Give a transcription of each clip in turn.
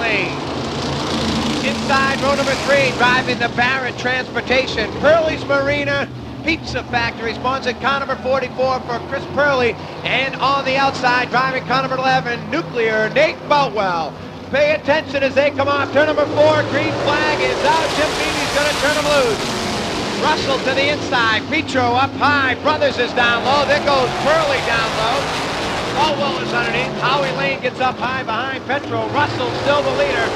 lane. Inside row number 3, driving the Barrett Transportation. Pearlie's Marina Pizza Factory sponsored car number 44 for Chris Pearlie. And on the outside, driving car number 11, Nuclear Nate Boutwell. Pay attention as they come off turn number 4. Green flag is out. Jim Beame's going to turn them loose. Russell to the inside. Petro up high. Brothers is down low. There goes Pearlie down low. Boutwell is underneath. Howie Lane gets up high behind Petro. Russell still the leader.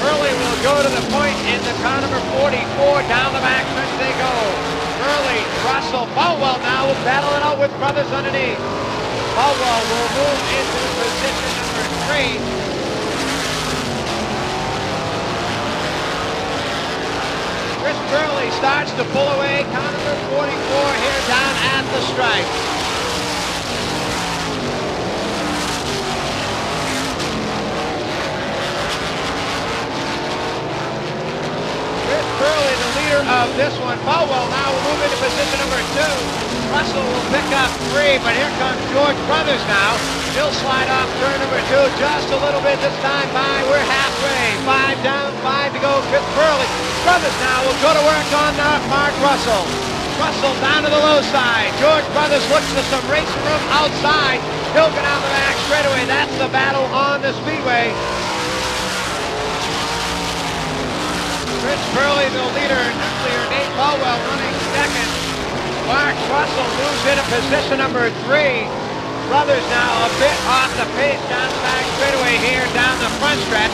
Pearlie will go to the point in the car number 44. Down the back stretch they go. Pearlie, Russell, Boutwell now will battle it out with Brothers underneath. Boutwell will move into position number 3. Chris Pearlie starts to pull away. Car number 44 here down at the stripe. Pearlie, the leader of this one. Boutwell now will move into position number 2. Russell will pick up 3, but here comes George Brothers now. He'll slide off turn number 2 just a little bit this time by. We're halfway. 5 down, 5 to go. Chris Pearlie. Brothers now will go to work on Mark Russell. Russell down to the low side. George Brothers looks for some racing room outside. He'll get out the back straightaway. That's the battle on the Speedway. Chris Pearlie, the leader. Nuclear Nate Boutwell running second. Mark Russell moves into position number 3. Brothers now a bit off the pace down the back straightaway here down the front stretch.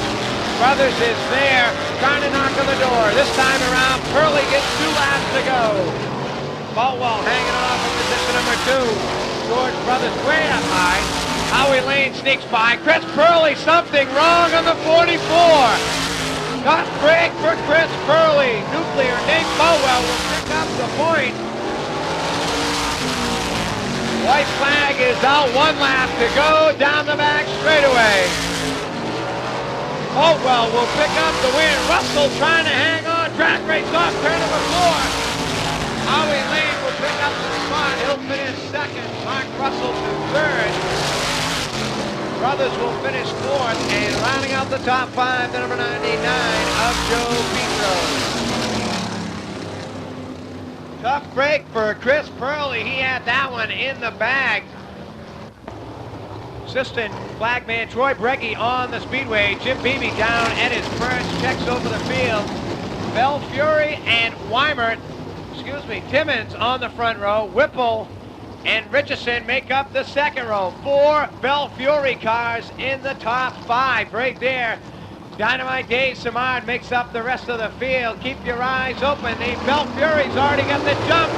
Brothers is there trying to knock on the door. This time around, Pearlie gets 2 laps to go. Boutwell hanging off in position number 2. George Brothers way up high. Howie Lane sneaks by. Chris Pearlie, something wrong on the 44. Cut break for Chris Pearlie. Nuclear Nate Boutwell will pick up the point. White flag is out. 1 lap to go down the back straightaway. Boutwell will pick up the win. Russell trying to hang on. Track race off turn number 4. Howie Lane will pick up the spot. He'll finish second. Mark Russell to third. Brothers will finish 4th, and rounding out the top 5, the number 99 of Joe Petro. Tough break for Chris Pearlie. He had that one in the bag. Assistant flagman Troy Breggy on the Speedway. Jim Beebe down at his perch, checks over the field. Bell Fury and Timmons on the front row. Whipple and Richardson make up the second row. 4 Bell Fury cars in the top 5 right there. Dynamite Dave Simard makes up the rest of the field. Keep your eyes open. The Bell Fury's already got the jump.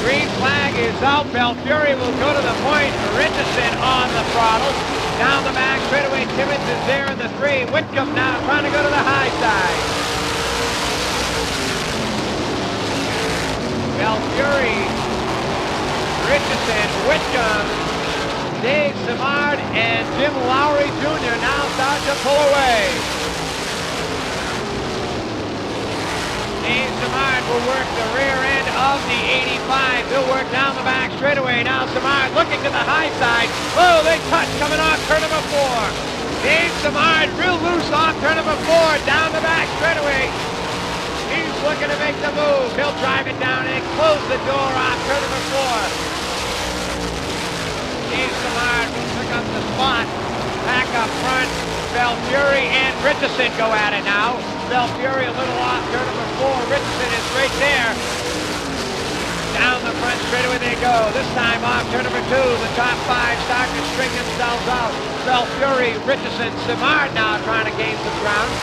Green flag is out. Bell Fury will go to the point. Richardson on the throttle. Down the back straightaway. Timmons is there in the 3. Whitcomb now trying to go to the high side. Bell Fury, Richardson, Whitcomb, Dave Simard, and Jim Lowry Jr. now start to pull away. Dave Simard will work the rear end of the 85. He'll work down the back straightaway. Now Simard looking to the high side. Oh, they touch coming off turn number 4. Dave Simard real loose off turn number 4. Down the back straightaway. He's looking to make the move. He'll drive it down and close the door off turn number 4. Dave Simard will pick up the spot. Back up front. Bell Fury and Richardson go at it now. Bell Fury a little off turn number 4. Richardson is right there. Down the front straightaway they go. This time off turn number 2. The top 5 start to string themselves out. Bell Fury, Richardson, Simard now trying to gain some ground.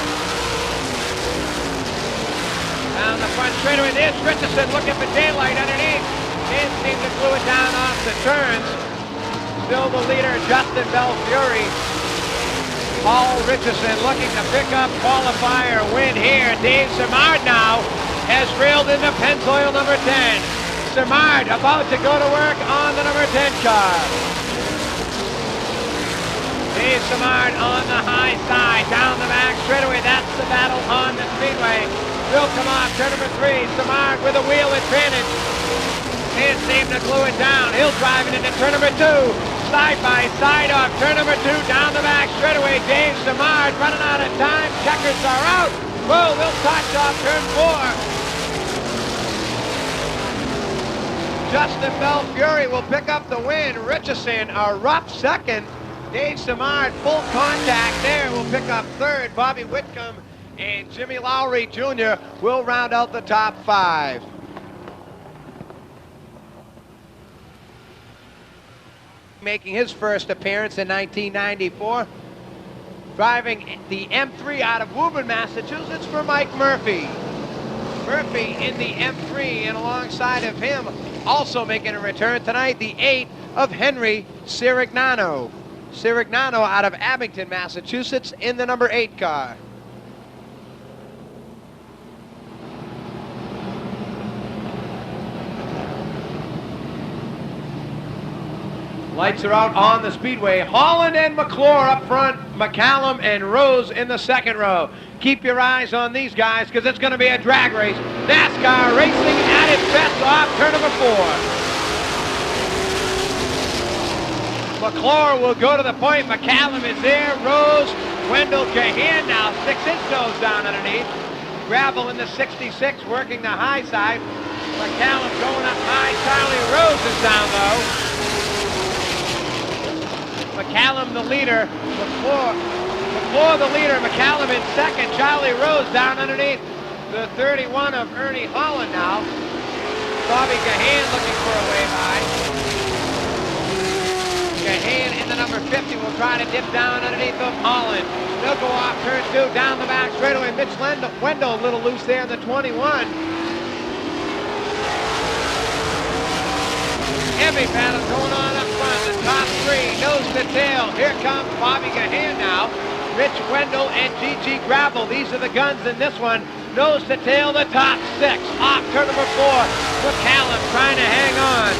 Down the front straightaway, there's Richardson looking for daylight underneath. Can't seem to glue it down off the turns. Still the leader, Justin Bell Fury. Paul Richardson looking to pick up qualifier win here. Dave Simard now has railed into Pennzoil number 10. Simard about to go to work on the number 10 car. Dave Simard on the high side, down the back straightaway. That's the battle on the Speedway. Will come off turn number 3. Simard with a wheel advantage. Can't seem to glue it down. He'll drive it into turn number 2. side by side off turn number 2, down the back straightaway. Dave Samard running out of time. Checkers are out. Whoa, they'll touch off turn 4. Justin Belfiore will pick up the win. Richardson, a rough second. Dave Samard, full contact there, will pick up third. Bobby Whitcomb and Jimmy Lowry Jr. will round out the top 5. Making his first appearance in 1994. Driving the M3 out of Woburn, Massachusetts for Mike Murphy. Murphy in the M3, and alongside of him, also making a return tonight, the 8 of Henry Sirignano. Sirignano out of Abington, Massachusetts in the number 8 car. Lights are out on the Speedway. Holland and McClure up front. McCallum and Rose in the second row. Keep your eyes on these guys because it's going to be a drag race. NASCAR racing at its best off turn number 4. McClure will go to the point. McCallum is there. Rose, Wendell, Cahan now 6-inch nose down underneath. Gravel in the 66 working the high side. McCallum going up high. Charlie Rose is down low. McCallum the leader, McClure the leader, McCallum in second, Charlie Rose down underneath the 31 of Ernie Holland now. Bobby Gahan looking for a wave high. Gahan in the number 50 will try to dip down underneath of Holland. They'll go off turn 2, down the back straightaway. Mitch Wendell a little loose there in the 21. Heavy battle going on up front. The top 3, nose to tail. Here comes Bobby Gahan now. Rich Wendell and G.G. Gravel. These are the guns in this one. Nose to tail, the top 6. Off turn number 4. McCallum trying to hang on.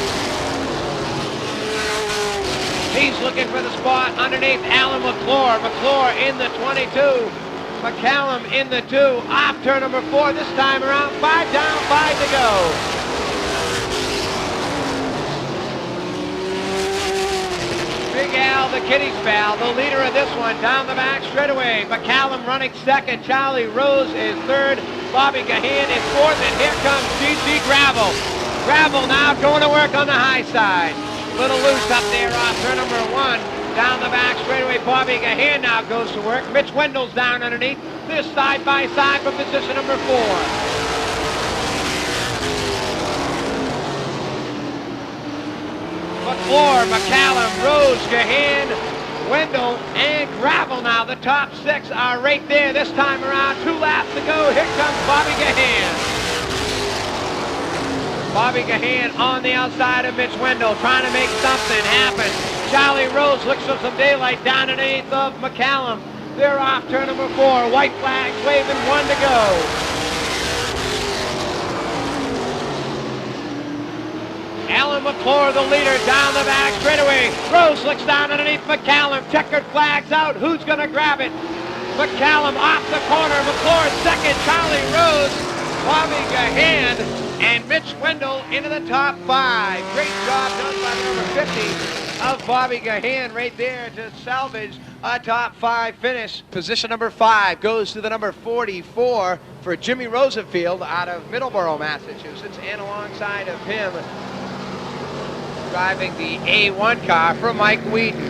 He's looking for the spot underneath Alan McClure. McClure in the 22. McCallum in the 2. Off turn number 4. This time around, 5 down, 5 to go. Big Al, the Kitty's pal, the leader of this one, down the back straightaway. McCallum running second. Charlie Rose is third. Bobby Gahan is fourth, and here comes G.G. Gravel. Gravel now going to work on the high side. Little loose up there off turn number 1. Down the back straightaway, Bobby Gahan now goes to work. Mitch Wendell's down underneath. This side by side for position number 4. McClure, McCallum, Rose, Gahan, Wendell, and Gravel now. The top 6 are right there this time around. 2 laps to go. Here comes Bobby Gahan. Bobby Gahan on the outside of Mitch Wendell, trying to make something happen. Charlie Rose looks for some daylight down underneath of McCallum. They're off turn number 4. White flags waving, 1 to go. Alan McClure, the leader, down the back straightaway. Rose looks down underneath McCallum. Checkered flags out. Who's going to grab it? McCallum off the corner. McClure second. Charlie Rose, Bobby Gahan, and Mitch Wendell into the top 5. Great job done by the number 50 of Bobby Gahan right there to salvage a top 5 finish. Position number 5 goes to the number 44 for Jimmy Rosenfield out of Middleborough, Massachusetts, and alongside of him, driving the A1 car for Mike Wheaton.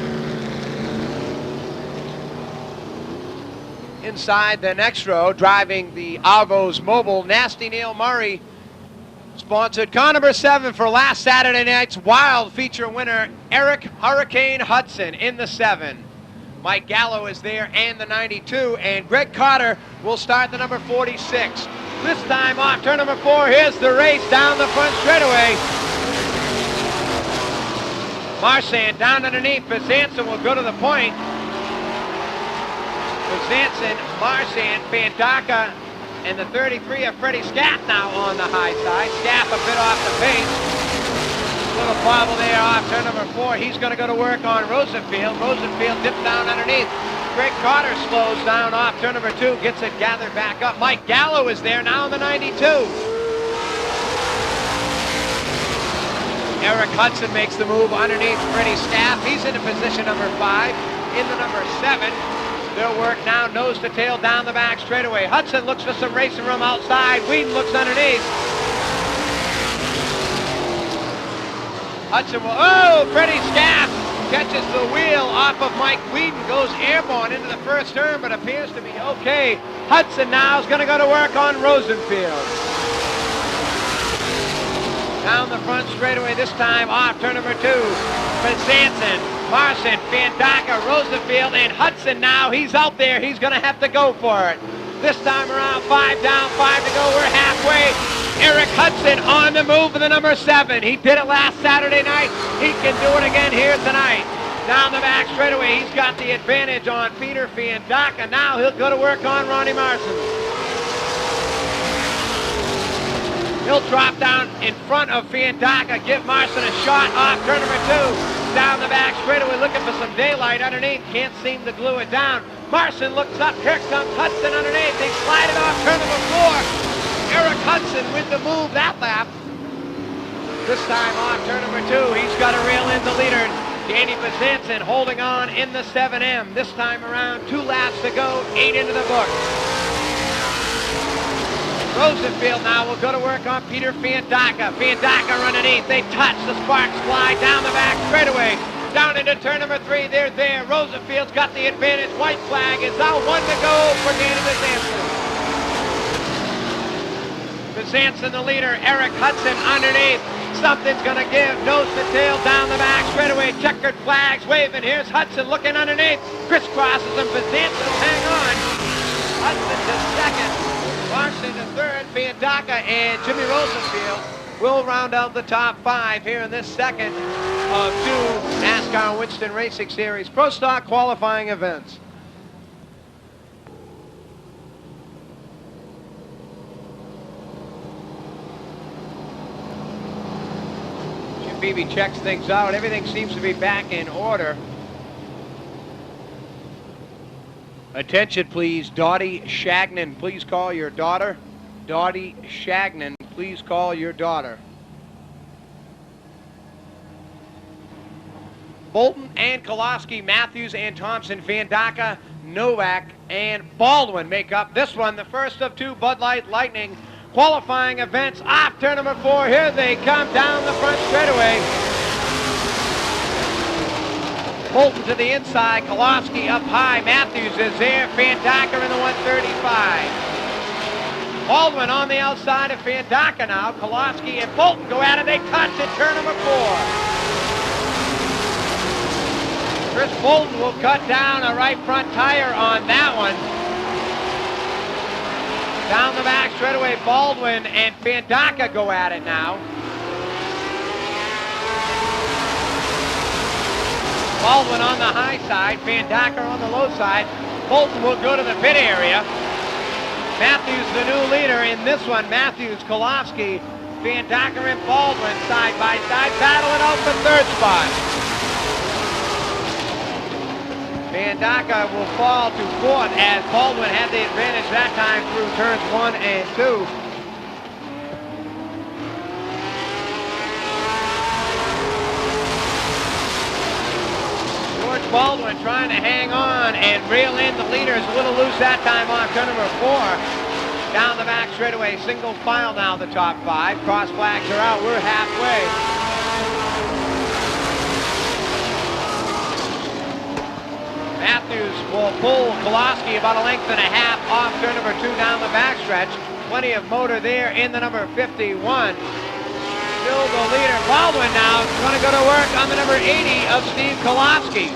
Inside the next row, driving the Argos Mobile, Nasty Neil Murray, sponsored car number 7 for last Saturday night's Wild feature winner, Eric Hurricane Hudson in the 7. Mike Gallo is there and the 92, and Greg Carter will start the number 46. This time off turn number 4, here's the race down the front straightaway. Marsan down underneath. Bezanson will go to the point. Bezanson, Marsan, Bandaka, and the 33 of Freddie Scaff now on the high side. Scaff a bit off the pace. Little bobble there off turn number 4. He's going to go to work on Rosenfield. Rosenfield dips down underneath. Greg Carter slows down off turn number 2. Gets it gathered back up. Mike Gallo is there now in the 92. Eric Hudson makes the move underneath Freddie Staff. He's into position number 5. In the number 7, they'll work now nose to tail down the back straightaway. Hudson looks for some racing room outside. Whedon looks underneath. Hudson will, oh, Freddie Staff catches the wheel off of Mike Whedon, goes airborne into the first turn, but appears to be okay. Hudson now is going to go to work on Rosenfield. Down the front straightaway this time off turn number 2. Bezanson, Marson, Vandaka, Rosenfield, and Hudson now. He's out there. He's going to have to go for it. This time around, 5 down, 5 to go. We're halfway. Eric Hudson on the move for the number 7. He did it last Saturday night. He can do it again here tonight. Down the back straightaway, he's got the advantage on Peter Vandaka. Now he'll go to work on Ronnie Marson. He'll drop down in front of Vandaka, give Marson a shot off turn number 2. Down the back straightaway, looking for some daylight underneath. Can't seem to glue it down. Marson looks up. Here comes Hudson underneath. They slide it off turn number 4. Eric Hudson with the move that lap. This time off turn number 2. He's got to reel in the leader. Danny Bezanson holding on in the 7M. This time around, 2 laps to go, 8 into the book. Rosenfield now will go to work on Peter Vandaka. Vandaka underneath. They touch. The sparks fly down the back straightaway. Down into turn number 3. They're there. Rosenfield's got the advantage. White flag is out. 1 to go for Danny Bezanson. Bezanson the leader. Eric Hudson underneath. Something's going to give. Nose to tail down the back straightaway. Checkered flags waving. Here's Hudson looking underneath. Crisscrosses and Bezanson hang on. Hudson to second. Marson to third. Vandaka and Jimmy Rosenfield will round out the top 5 here in this second of 2 NASCAR Winston Racing Series Pro Stock qualifying events. Jim Beebe checks things out. Everything seems to be back in order. Attention, please. Dottie Shagnon, please call your daughter. Dottie Shagnon, please call your daughter. Bolton and Koloski, Matthews and Thompson, Vandaka, Novak, and Baldwin make up this one, the first of 2 Bud Light Lightning qualifying events. Off turn number 4. Here they come down the front straightaway. Bolton to the inside, Koloski up high, Matthews is there, Vandaka in the 135. Baldwin on the outside of Vandaka now, Koloski and Bolton go at it, they touch at turn number 4. Chris Bolton will cut down a right front tire on that one. Down the back straightaway, Baldwin and Vandaka go at it now. Baldwin on the high side, Vandaka on the low side. Bolton will go to the pit area. Matthews the new leader in this one. Matthews, Koloski, Vandaka and Baldwin side by side, battling out for 3rd spot. Vandaka will fall to 4th as Baldwin had the advantage that time through turns 1 and 2. Baldwin trying to hang on and reel in the leaders. A little loose that time on turn number 4. Down the back straightaway, single file now, the top 5. Cross flags are out. We're halfway. Matthews will pull Koloski about a length and a half off turn number 2 down the backstretch. Plenty of motor there in the number 51. Still the leader. Baldwin now is going to go to work on the number 80 of Steve Koloski.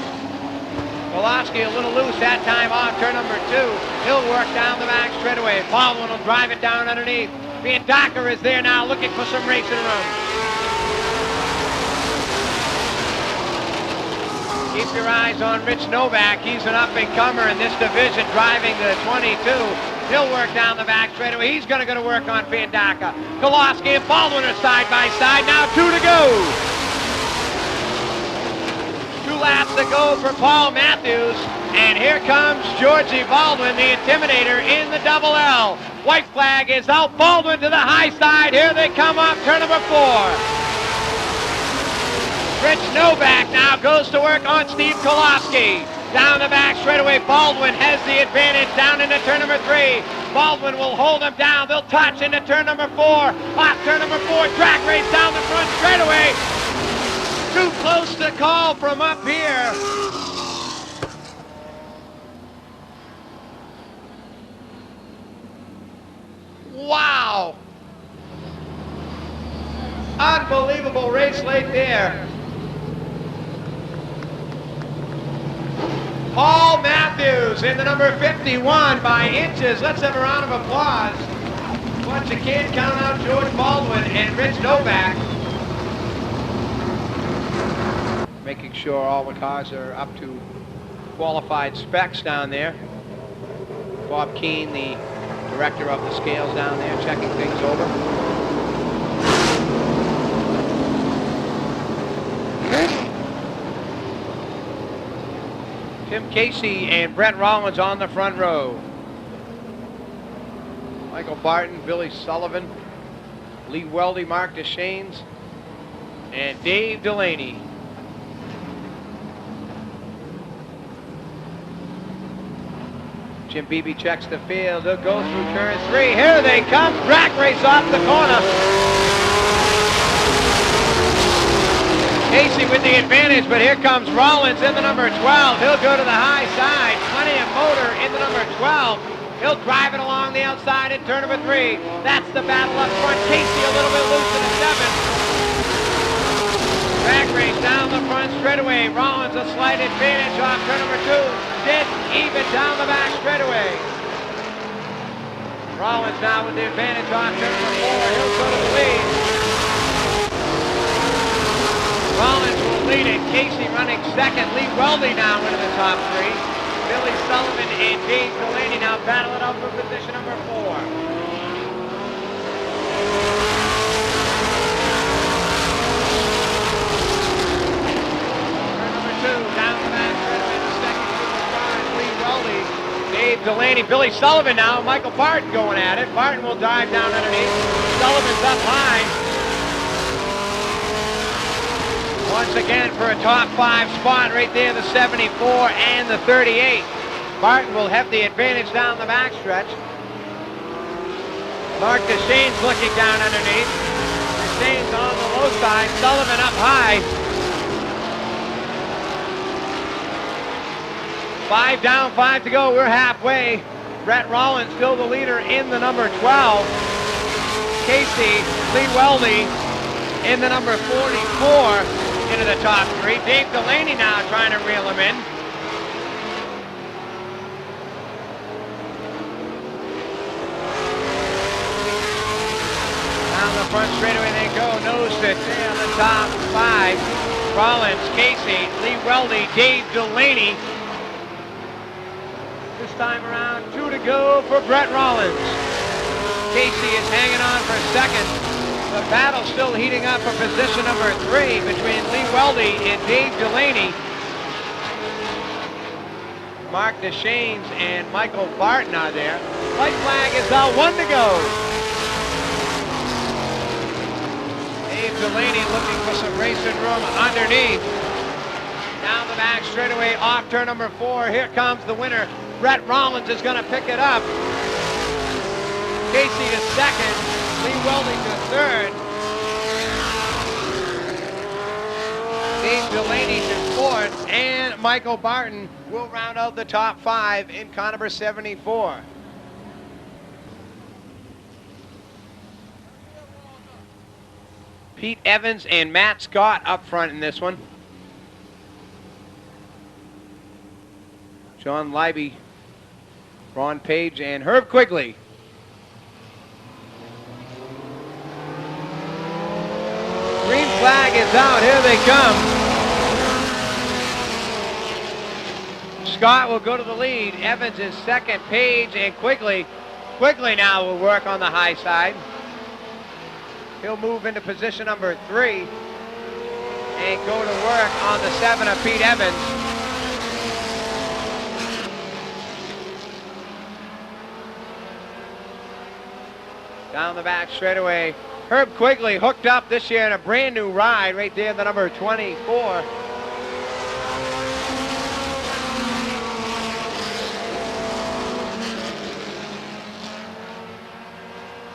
Koloski a little loose that time off turn number 2. He'll work down the back straightaway. Baldwin will drive it down underneath. Vandaka is there now looking for some racing room. Keep your eyes on Rich Novak. He's an up-and-comer in this division, driving the 22. He'll work down the back straightaway. He's going to go to work on Vandaka. Koloski and Baldwin are side by side. Now 2 to go. 2 laps to go for Paul Matthews. And here comes Georgie Baldwin, the Intimidator, in the double L. White flag is out. Baldwin to the high side. Here they come up, turn number 4. Rich Novak now goes to work on Steve Kolofsky. Down the back straightaway, Baldwin has the advantage down into turn number 3. Baldwin will hold him down. They'll touch into turn number 4. Off turn number 4, track race down the front straightaway. Too close to call from up here. Wow. Unbelievable race late there. Paul Matthews in the number 51 by inches. Let's have a round of applause. Bunch of kids counting out George Baldwin and Rich Novak. Making sure all the cars are up to qualified specs down there. Bob Keane, the director of the scales down there, checking things over. Tim Casey and Brett Rollins on the front row. Michael Barton, Billy Sullivan, Lee Weldy, Mark Deschaines, and Dave Delaney. Jim Beebe checks the field. He'll go through turn 3. Here they come. Drag race off the corner. Casey with the advantage, but here comes Rollins in the number 12. He'll go to the high side. Plenty of motor in the number 12. He'll drive it along the outside in turn number 3. That's the battle up front. Casey a little bit loose in the 7. Drag race down the front straightaway. Rollins a slight advantage off turn number 2. Dead even down the back straightaway. Rollins now with the advantage off turn number 4. He'll go to the lead. Rollins will lead it. Casey running second. Lee Weldy now into the top 3. Billy Sullivan and Dave Delaney now battling up for position number 4. Turn number 2 down the back straightaway. The second group of cars. Lee Weldy, Dave Delaney, Billy Sullivan now. Michael Barton going at it. Barton will dive down underneath. Sullivan's up high. Once again for a top 5 spot right there, the 74 and the 38. Barton will have the advantage down the backstretch. Mark Deschaines looking down underneath. Deschaines on the low side, Sullivan up high. 5 down, 5 to go, we're halfway. Brett Rollins still the leader in the number 12. Casey, Lee Weldy in the number 44. Into the top 3. Dave Delaney now trying to reel him in. Down the front straightaway they go. Nose to tail, the top 5. Rollins, Casey, Lee Weldy, Dave Delaney. This time around, 2 to go for Brett Rollins. Casey is hanging on for second. The battle still heating up for position number 3 between Lee Weldy and Dave Delaney. Mark Deschaines and Michael Barton are there. White flag is out, 1 to go. Dave Delaney looking for some racing room underneath. Down the back straightaway off turn number 4. Here comes the winner. Brett Rollins is going to pick it up. Casey is second. Lee Weldy to third. Dave Delaney to fourth. And Michael Barton will round out the top 5 in car number 74. Pete Evans and Matt Scott up front in this one. John Leiby, Ron Page, and Herb Quigley. Green flag is out. Here they come. Scott will go to the lead. Evans is second. Page and Quigley. Quigley now will work on the high side. He'll move into position number 3 and go to work on the 7 of Pete Evans. Down the back straightaway, Herb Quigley hooked up this year in a brand new ride right there, the number 24.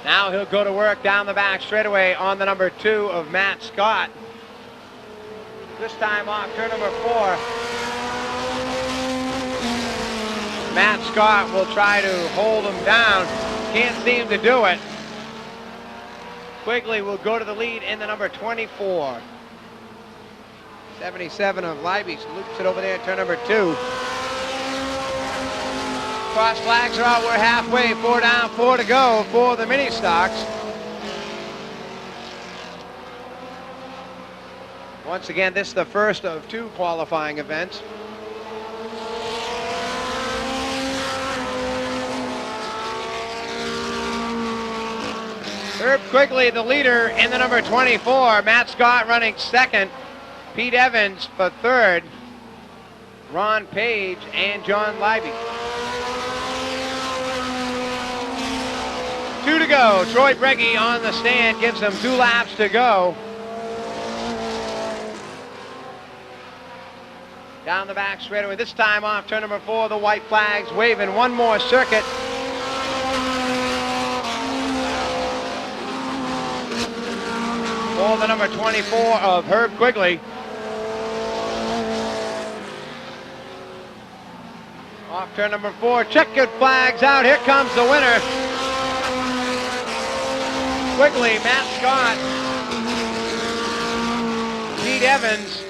Now he'll go to work down the back straightaway on the number 2 of Matt Scott. This time off turn number 4. Matt Scott will try to hold him down. Can't seem to do it. Quigley will go to the lead in the number 24. 77 of Leibes loops it over there, turn number 2. Cross flags are out, we're halfway, 4 down, 4 to go for the mini stocks. Once again, this is the first of 2 qualifying events. Herb Quigley, the leader in the number 24. Matt Scott running second. Pete Evans for third. Ron Page and John Leibes. 2 to go. Troy Breggy on the stand gives them 2 laps to go. Down the back straightaway. This time off turn number 4. The white flags waving. One more circuit. For the number 24 of Herb Quigley. Off turn number 4. Checkered flags out. Here comes the winner. Quigley, Matt Scott, Pete Evans,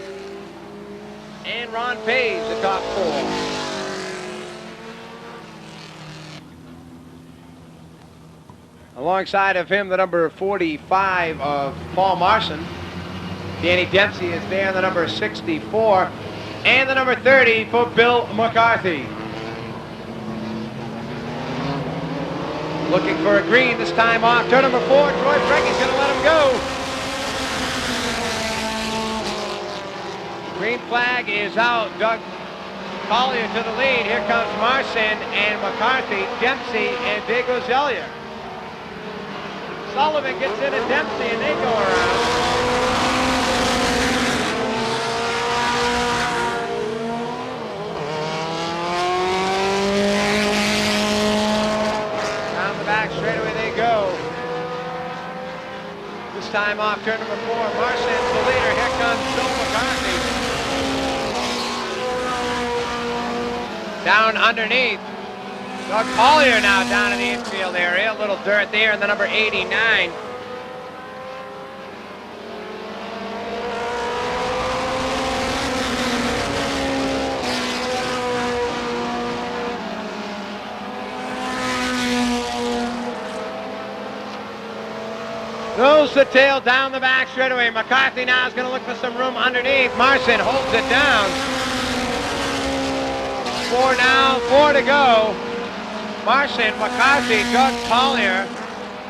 and Ron Page, the top 4. Alongside of him, the number 45 of Paul Marson. Danny Dempsey is there, the number 64, and the number 30 for Bill McCarthy. Looking for a green this time off. Turn number 4, Troy Breggy's going to let him go. Green flag is out. Doug Collier to the lead. Here comes Marson and McCarthy, Dempsey and Diego Zellier. Sullivan gets into Dempsey and they go around. Back straightaway they go. This time off turn number 4. Marson's the leader. Here comes Bill McCarthy. Down underneath. Doug Collier now down in the infield area. A little dirt there in the number 89. Goes the tail down the back straightaway. McCarthy now is going to look for some room underneath. Marson holds it down. 4 down, 4 to go. Marson, McCarthy, Doug Collier,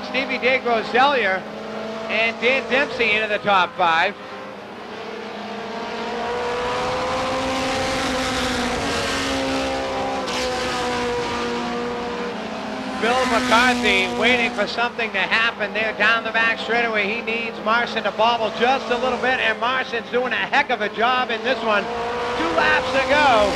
Stevie DeGrozellier, and Dan Dempsey into the top 5. Bill McCarthy waiting for something to happen there down the back straightaway. He needs Marson to bobble just a little bit, and Marson's doing a heck of a job in this one. 2 laps to go.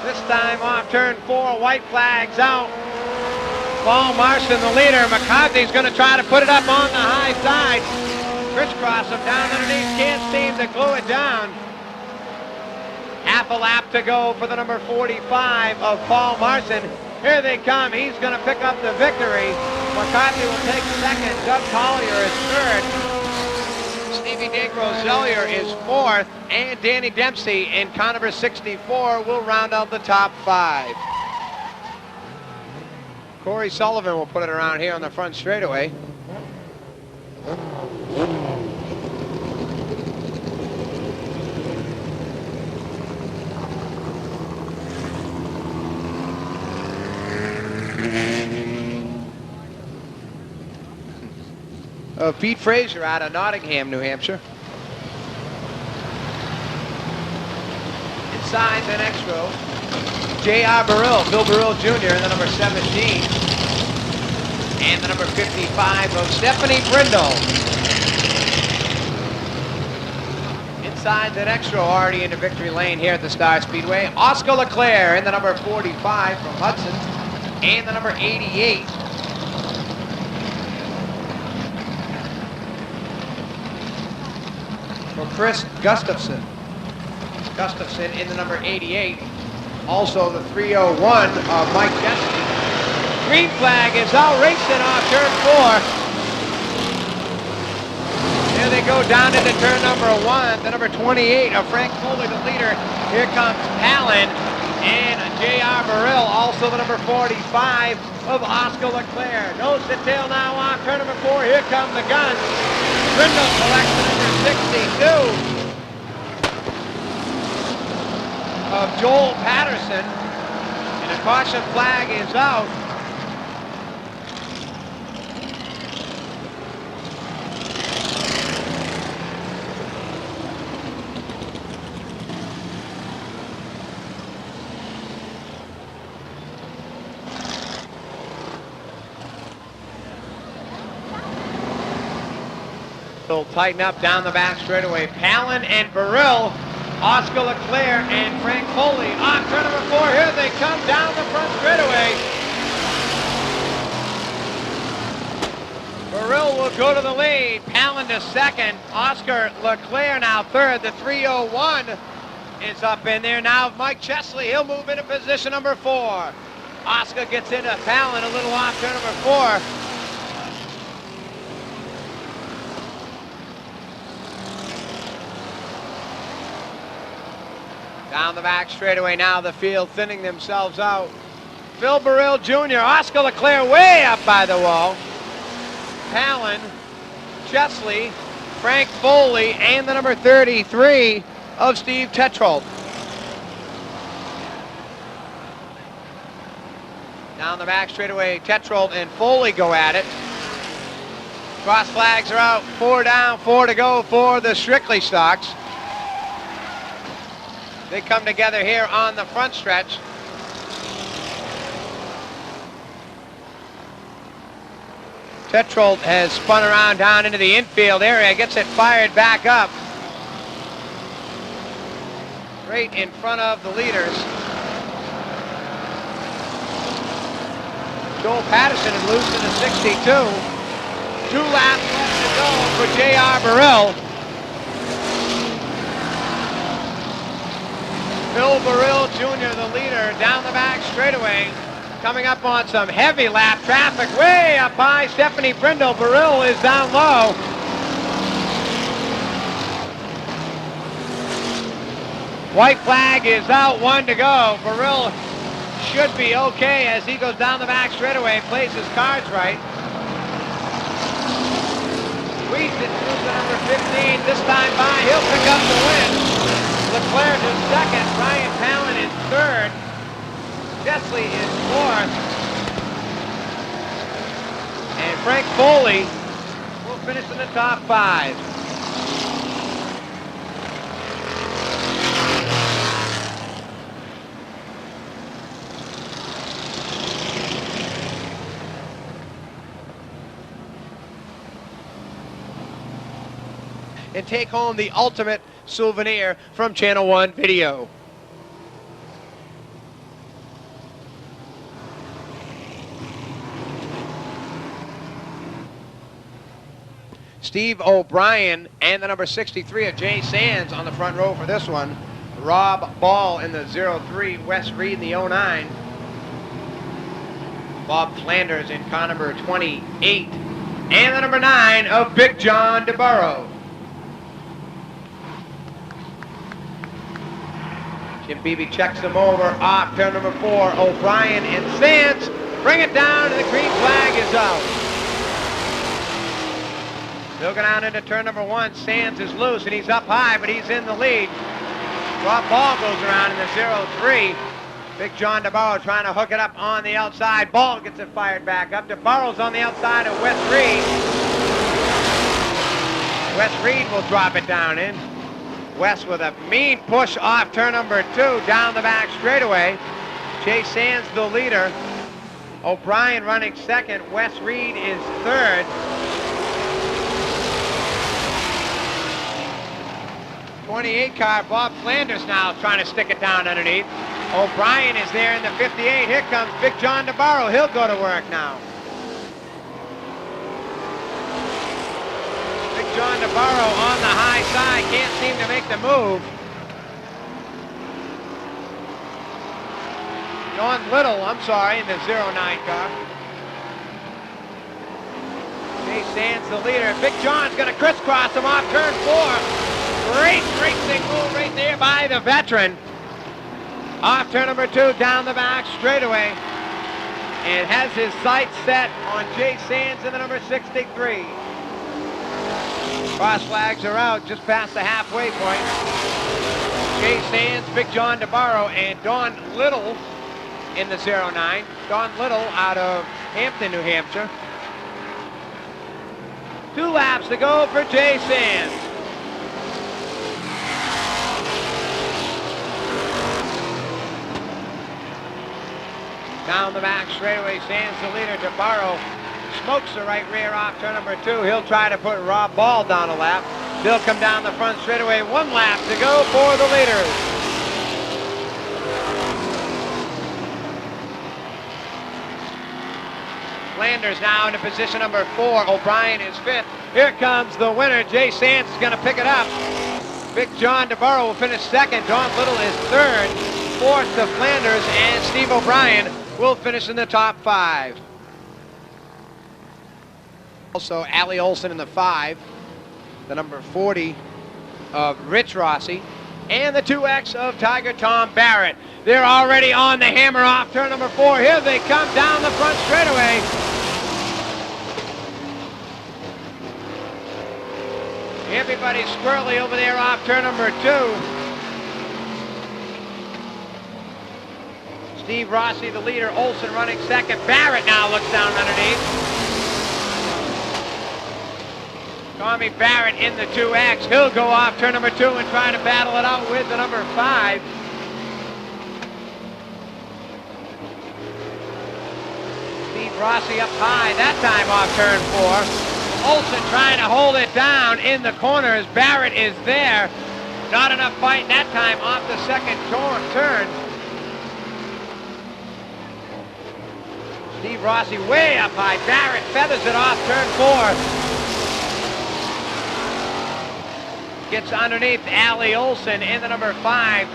This time off turn 4, white flags out. Paul Marson, the leader. McCarthy's going to try to put it up on the high side. Crisscross him down underneath, can't seem to glue it down. Half a lap to go for the number 45 of Paul Marson. Here they come, he's going to pick up the victory. McCarthy will take second, Doug Collier is third. Stevie DeGrozellier is fourth, and Danny Dempsey in car number 64 will round out the top 5. Corey Sullivan will put it around here on the front straightaway. Pete Fraser out of Nottingham, New Hampshire. Inside the next row, J.R. Burrill, Bill Burrill Jr. in the number 17. And the number 55 of Stephanie Brindle. Inside the next row, already into victory lane here at the Star Speedway, Oscar Leclerc in the number 45 from Hudson. And the number 88. For Chris Gustafson. Gustafson in the number 88. Also the 301 of Mike Jesse. Green flag is out, racing off turn 4. There they go down into turn number 1. The number 28 of Frank Foley, the leader. Here comes Palin and J.R. Burrill, also the number 45 of Oscar Leclerc. Nose to tail now off turn number 4. Here come the guns. Brindle collects the number 62 of Joel Patterson. And a caution flag is out. They'll tighten up down the back straightaway. Palin and Burrill, Oscar Leclerc and Frank Foley. On turn number 4, here they come down the front straightaway. Burrill will go to the lead. Palin to second. Oscar Leclerc now third. The 301 is up in there. Now Mike Chesley, he'll move into position number 4. Oscar gets into Palin a little off turn number 4. Down the back straightaway now, the field thinning themselves out. Phil Burrill Jr., Oscar Leclerc way up by the wall. Palin, Chesley, Frank Foley, and the number 33 of Steve Tetrold. Down the back straightaway, Tetrold and Foley go at it. Cross flags are out, 4 down, 4 to go for the Strictly stocks. They come together here on the front stretch. Tetrold has spun around down into the infield area, gets it fired back up. Right in front of the leaders. Joel Patterson is loose to the 62. 2 laps left to go for J.R. Burrill. Phil Burrill Jr., the leader, down the back straightaway, coming up on some heavy lap traffic, way up high. Stephanie Brindle. Burrill is down low. White flag is out, 1 to go. Burrill should be okay as he goes down the back straightaway, plays his cards right. Squeezed it through the number 15, this time by, he'll pick up the win. Leclerc is second, Ryan Palin is third, Chesley is 4th, and Frank Foley will finish in the top 5. And take home the ultimate souvenir from Channel 1 Video. Steve O'Brien and the number 63 of Jay Sands on the front row for this one. Rob Ball in the 03, Wes Reed in the 09. Bob Flanders in car number 28. And the number 9 of Big John DeBarrow. Jim Beebe checks them over off turn number 4. O'Brien and Sands bring it down, and the green flag is out. They'll go down into turn number 1. Sands is loose, and he's up high, but he's in the lead. Rob Ball goes around in the 03. Big John DeBarrow trying to hook it up on the outside. Ball gets it fired back up. DeBarrow's on the outside of Wes Reed. Wes Reed will drop it down in. Wes with a mean push off turn number 2 down the back straightaway. Jay Sands the leader. O'Brien running second. Wes Reed is third. 28 car, Bob Flanders now trying to stick it down underneath. O'Brien is there in the 58. Here comes Big John DeBarro. He'll go to work now. Big John DeBarro on the high side. Can't seem to make the move. Don Little, in the 09 car. Jay Sands the leader. Big John's going to crisscross him off turn 4. Great racing move right there by the veteran. Off turn number 2, down the back straightaway. And has his sights set on Jay Sands in the number 63. Cross flags are out just past the halfway point. Jay Sands, Big John DeBarro, and Don Little in the 09. Don Little out of Hampton, New Hampshire. 2 laps to go for Jay Sands. Down the back straightaway, Sands the leader. DeBarro smokes the right rear off turn number 2. He'll try to put Rob Ball down a lap. They'll come down the front straightaway. 1 lap to go for the leaders. Flanders now into position number 4. O'Brien is 5th. Here comes the winner. Jay Sands is going to pick it up. Big John DeBarro will finish 2nd. Don Little is 3rd. 4th to Flanders, and Steve O'Brien will finish in the top 5. Also, Allie Olson in the 5, the number 40 of Rich Rossi, and the 2X of Tiger Tom Barrett. They're already on the hammer off turn number 4. Here they come down the front straightaway. Everybody's squirrely over there off turn number 2. Steve Rossi, the leader. Olson running 2nd. Barrett now looks down underneath. Tommy Barrett in the 2X. He'll go off turn number 2 and try to battle it out with the number 5. Steve Rossi up high, that time off turn 4. Olson trying to hold it down in the corners. Barrett is there. Not enough fight that time off the 2nd turn. Steve Rossi way up high. Barrett feathers it off turn 4. Gets underneath Allie Olson in the number 5.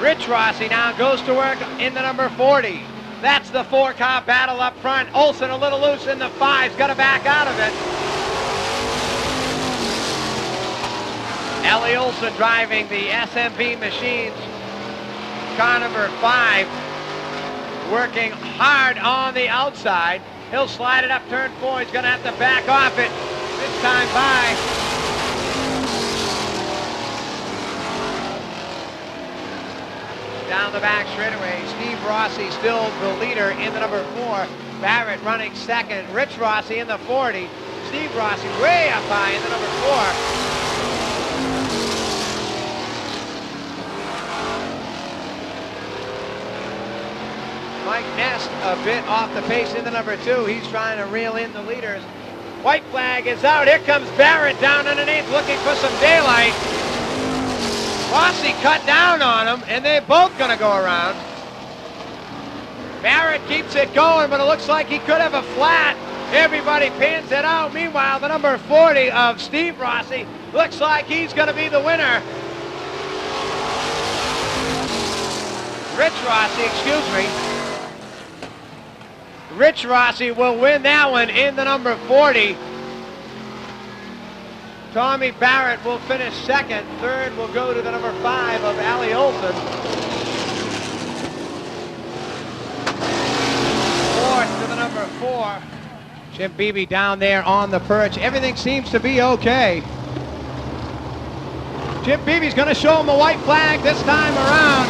Rich Rossi now goes to work in the number 40. That's the 4-car battle up front. Olson a little loose in the 5's got to back out of it. Allie Olson driving the SMB Machines car number 5. Working hard on the outside. He'll slide it up turn 4. He's going to have to back off it this time by. Down the back straightaway, Steve Rossi still the leader in the number 4. Barrett running 2nd. Rich Rossi in the 40. Steve Rossi way up high in the number 4. Mike Ness a bit off the pace in the number 2. He's trying to reel in the leaders. White flag is out. Here comes Barrett down underneath looking for some daylight. Rossi cut down on him, and they're both going to go around. Barrett keeps it going, but it looks like he could have a flat. Everybody pans it out. Meanwhile, the number 40 of Steve Rossi looks like he's going to be the winner. Rich Rossi, excuse me. Rich Rossi will win that one in the number 40. Tommy Barrett will finish 2nd. 3rd will go to the number 5 of Allie Olson. 4th to the number 4. Jim Beebe down there on the perch. Everything seems to be okay. Jim Beebe's going to show him a white flag this time around.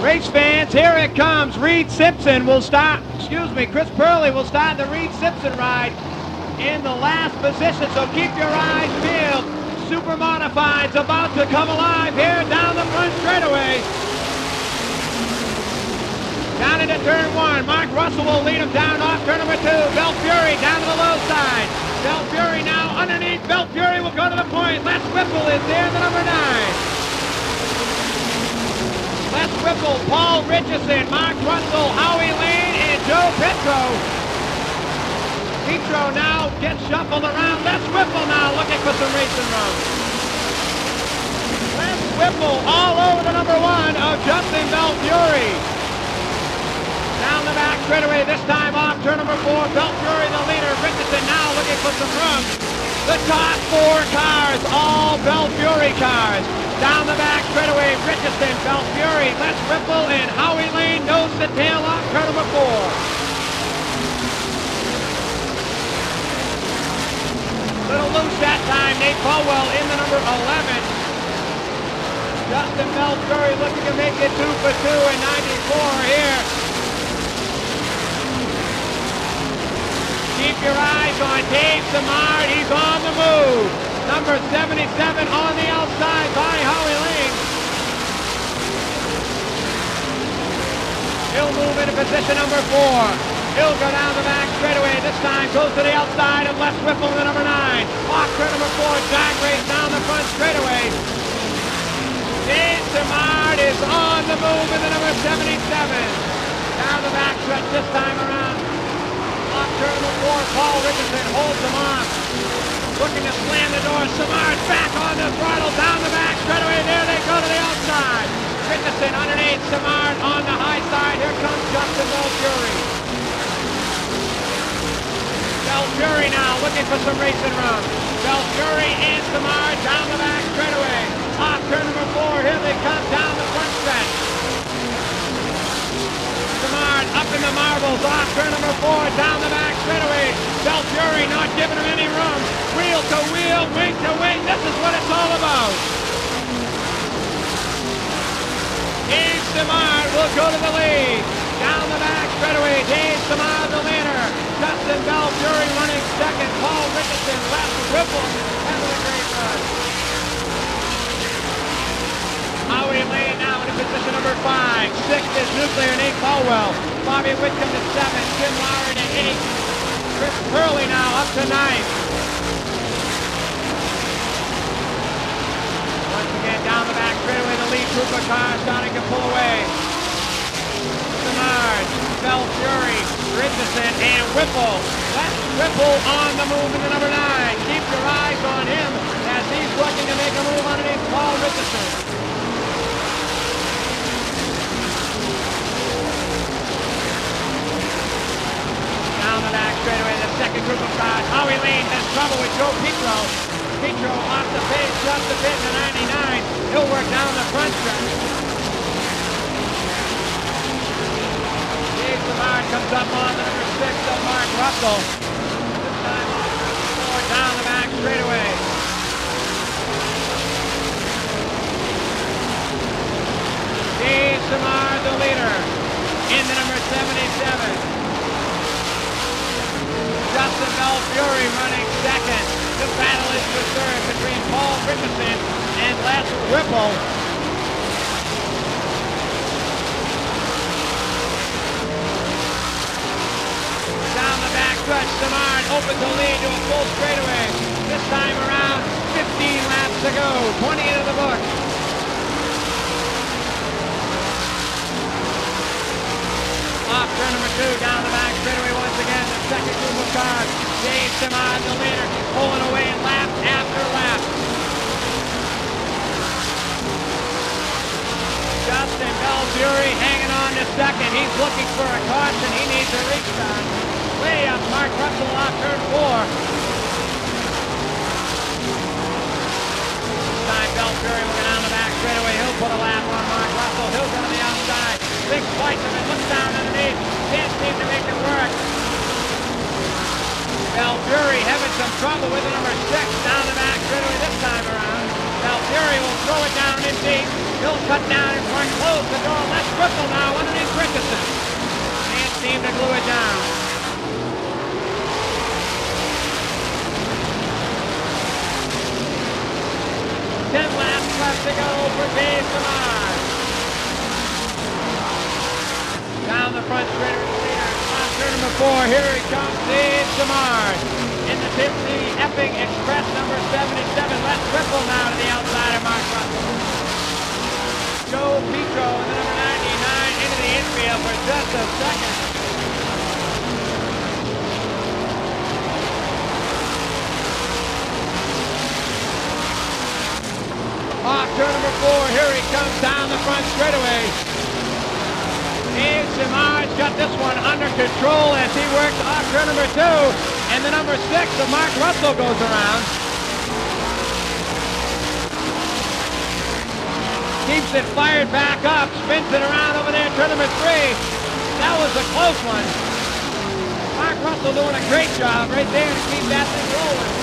Race fans, here it comes. Reed Simpson will start, Chris Purley will start the Reed Simpson ride in the last position, so keep your eyes peeled. Super Modified's about to come alive here down the front straightaway. Down into turn one, Mark Russell will lead him down off turn number two. Bell Fury down to the low side. Bell Fury now underneath. Bell Fury will go to the point. Les Whipple is there, the number 9. Les Whipple, Paul Richardson, Mark Russell, Howie Lane, and Joe Petro. Petro now gets shuffled around. Les Whipple now looking for some racing runs. Les Whipple all over the number 1 of Justin Bell Fury. Down the back straightaway, this time off turn number 4. Bell Fury the leader. Richardson now looking for some room. The top 4 cars, all Bell Fury cars. Down the back straightaway, Richardson, Bell Fury, Les Whipple, and Howie Lane nose to tail off turn number 4. Little loose that time. Nate Caldwell in the number 11. Justin Bell Fury looking to make it 2 for 2 in 94 here. Keep your eyes on Dave Samard. He's on the move. Number 77 on the outside by Howie Lane. He'll move into position number 4. He'll go down the back straightaway. This time goes to the outside of Les Whipple, the number 9. Off turn number 4. Drag race down the front straightaway. Dave Samard is on the move in the number 77. Down the back stretch this time around. Off turn number 4, Paul Richardson holds him off. Looking to slam the door. Samard's back on the throttle, down the back straightaway. There they go to the outside. Richardson underneath, Samard on the high side. Here comes Justin Bell Fury. Bell Fury now looking for some racing room. Bell Fury and Samard down the back straightaway. Off turn number 4, here they come down the front stretch. Samard up in the marbles, off turn number 4, down the back straightaway. Bell Fury not giving him any room. Wheel to wheel, wing to wing, this is what it's all about. Dave Samard will go to the lead. Down the back straightaway, Dave Samard the leader. Justin Bell Fury running second. Paul Richardson, Les Whipple having a great run. Howie Lane now in position number 5. 6th is Nuclear, Nate Caldwell. Bobby Whitcomb to 7. Jim Lowry to 8. Chris Curley now up to 9th. Once again down the back straightaway, the lead group of cars starting to pull away. Samard, Bell Fury, Richardson, and Whipple. Les Whipple on the move in the number 9. Keep your eyes on him as he's looking to make a move underneath Paul Richardson. Down the back straightaway, the second group of cars. Howie Lane has trouble with Joe Petro. Petro off the pace, just a bit to 99. He'll work down the front stretch. Dave Samard comes up on the number 6 of Mark Russell. This time off number 4 down the back straightaway. Dave Samard the leader in the number 77. Justin Bell Fury running second. The battle is for third between Paul Richardson and Les Whipple. Down the back stretch, Samard opens the lead to a full straightaway. This time around, 15 laps to go, 20 into the book. Off turn number 2, down the back straightaway once again. The second group of cars. Dave Samard, the leader, pulling away lap after lap. Justin Bell Fury hanging on to second. He's looking for a caution. He needs a restart. Way up, Mark Russell off turn 4. This time Bell Fury will go down the back straightaway. He'll put a lap on Mark Russell. He'll go to the outside. Big slice of it, looks down underneath, can't seem to make it work. Bell Fury having some trouble with the number 6 down the back straightaway this time around. Bell Fury will throw it down in deep. He'll cut down in front, close the door. Les Whipple now underneath Richardson. Can't seem to glue it down. 4, here he comes, Dave Samard. In the 50 Epping Express, number 77. Let's Ripple now to the outside of Mark Russell. Joe Petro in the number 99 into the infield for just a second. Off turn number 4, here he comes down the front straightaway. Dave Samard's got this one under control as he works off turn number 2, and the number 6 of Mark Russell goes around. Keeps it fired back up, spins it around over there, turn number 3. That was a close one. Mark Russell doing a great job right there to keep that thing rolling.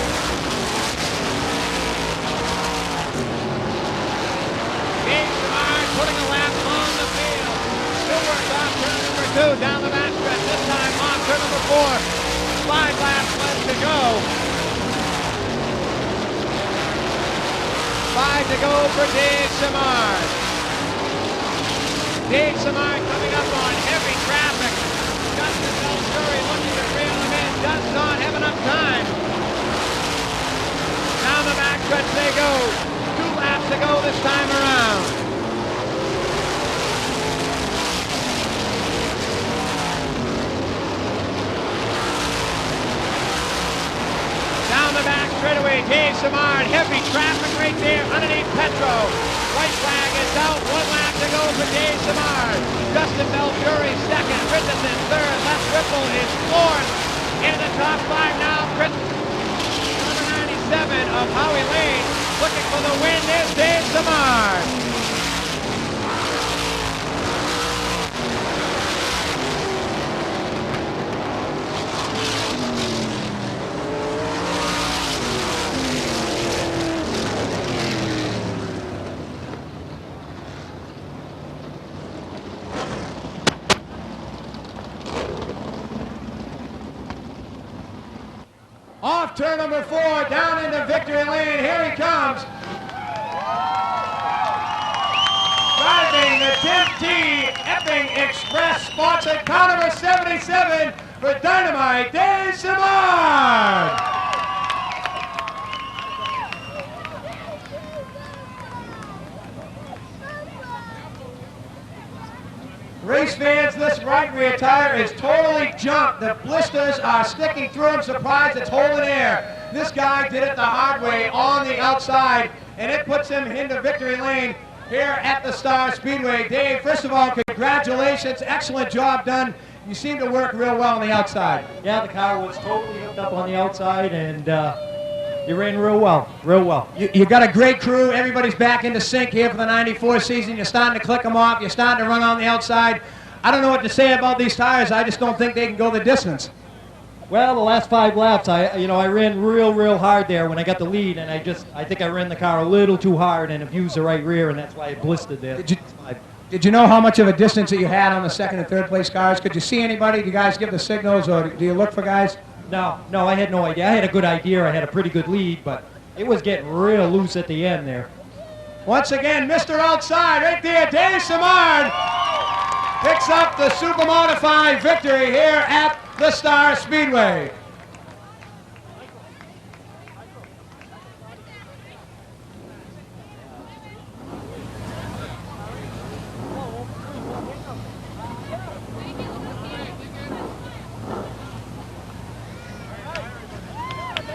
Dave Samard putting a lap on the field. Still works off turn number 2 down the backstretch. This time off turn number 4. 5 laps left to go. 5 to go for Dave Samard. Dave Samard coming up on heavy traffic. Justin Belshuri looking to reel him in. Does not have enough time. Down the backstretch they go. 2 laps to go this time around. Down the back straightaway, Dave Samard, heavy traffic right there underneath Petro. White flag is out, 1 lap to go for Dave Samard. Justin Belshuri second, Richardson third, Les Ripple is 4th. In the top 5 now, Chris, number 97 of Howie Lane, looking for the win. There's Dave Samard. Off turn number 4, down into victory lane. Here he comes. Driving the 10T Epping Express, sponsored car number 77 for Dynamite, Dave Samard. Race fans, this right rear tire is totally jumped. The blisters are sticking through. I'm surprised it's holding air. This guy did it the hard way on the outside, and it puts him into victory lane here at the Star Speedway. Dave, first of all, congratulations. Excellent job done. You seem to work real well on the outside. Yeah, the car was totally hooked up on the outside, and you ran real well, real well. You got a great crew. Everybody's back into sync here for the 94 season. You're starting to click them off. You're starting to run on the outside. I don't know what to say about these tires. I just don't think they can go the distance. Well, the last 5 laps, I ran real hard there when I got the lead, and I think I ran the car a little too hard and abused the right rear, and that's why it blistered there. Did you know how much of a distance that you had on the 2nd and 3rd place cars? Could you see anybody? Do you guys give the signals, or do you look for guys? No, I had no idea. I had a good idea. I had a pretty good lead, but it was getting real loose at the end there. Once again, Mr. Outside right there, Dave Samard picks up the Super Modified victory here at the Star Speedway.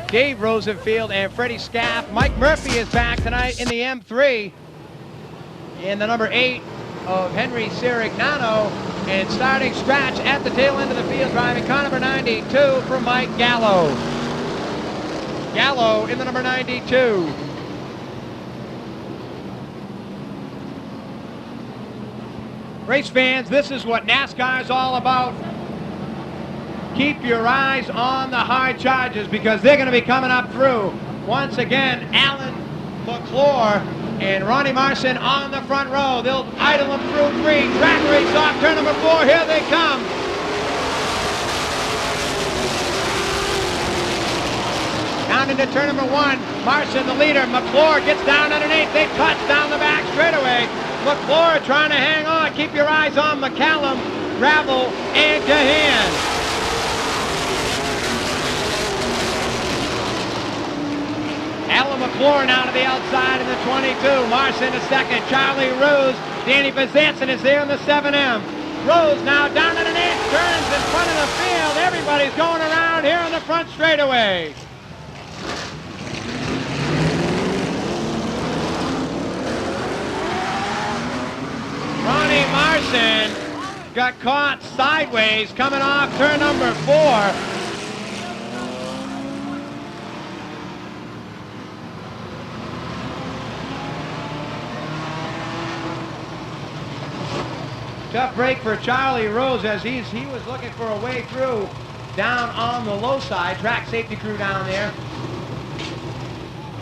Dave Rosenfield and Freddie Scaff. Mike Murphy is back tonight in the M3. In the number 8 of Henry Sirignano. And starting scratch at the tail end of the field, driving car number 92 for Mike Gallo. Gallo in the number 92. Race fans, this is what NASCAR is all about. Keep your eyes on the hard charges because they're going to be coming up through. Once again, Alan McClure and Ronnie Marson on the front row. They'll idle them through 3. Track race off turn number 4. Here they come. Down into turn number 1. Marson, the leader. McClure gets down underneath. They touch down the back straightaway. McClure trying to hang on. Keep your eyes on McCallum, Gravel, and Gahan. McClure now to the outside in the 22. Marson to second. Charlie Rose. Danny Bezanson is there in the 7M. Rose now down at an inch, turns in front of the field. Everybody's going around here on the front straightaway. Ronnie Marson got caught sideways coming off turn number 4. Tough break for Charlie Rose as he was looking for a way through down on the low side. Track safety crew down there.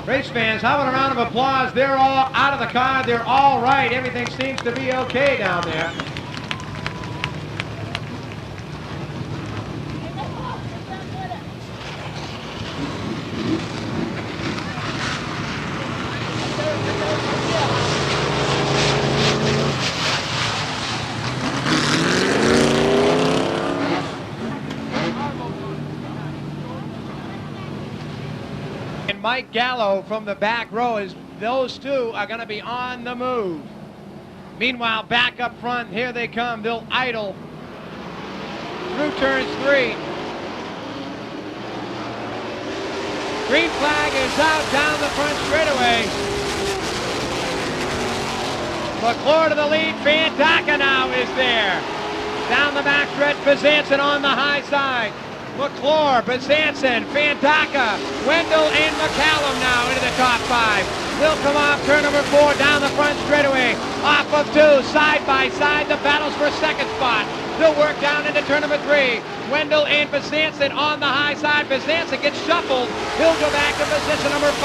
Race fans, how about a round of applause? They're all out of the car. They're all right. Everything seems to be okay down there. Mike Gallo from the back row, is those two are going to be on the move. Meanwhile, back up front, here they come. They'll idle through turns 3. Green flag is out down the front straightaway. McClure to the lead. Fandaka now is there. Down the backstretch, Bezanson on the high side. McClure, Bezanson, Fandaka, Wendell, and McCallum now into the top 5. They'll come off turn number 4 down the front straightaway. Off of 2, side by side, the battles for second spot. They'll work down into turn number 3. Wendell and Bezanson on the high side. Bezanson gets shuffled. He'll go back to position number 5.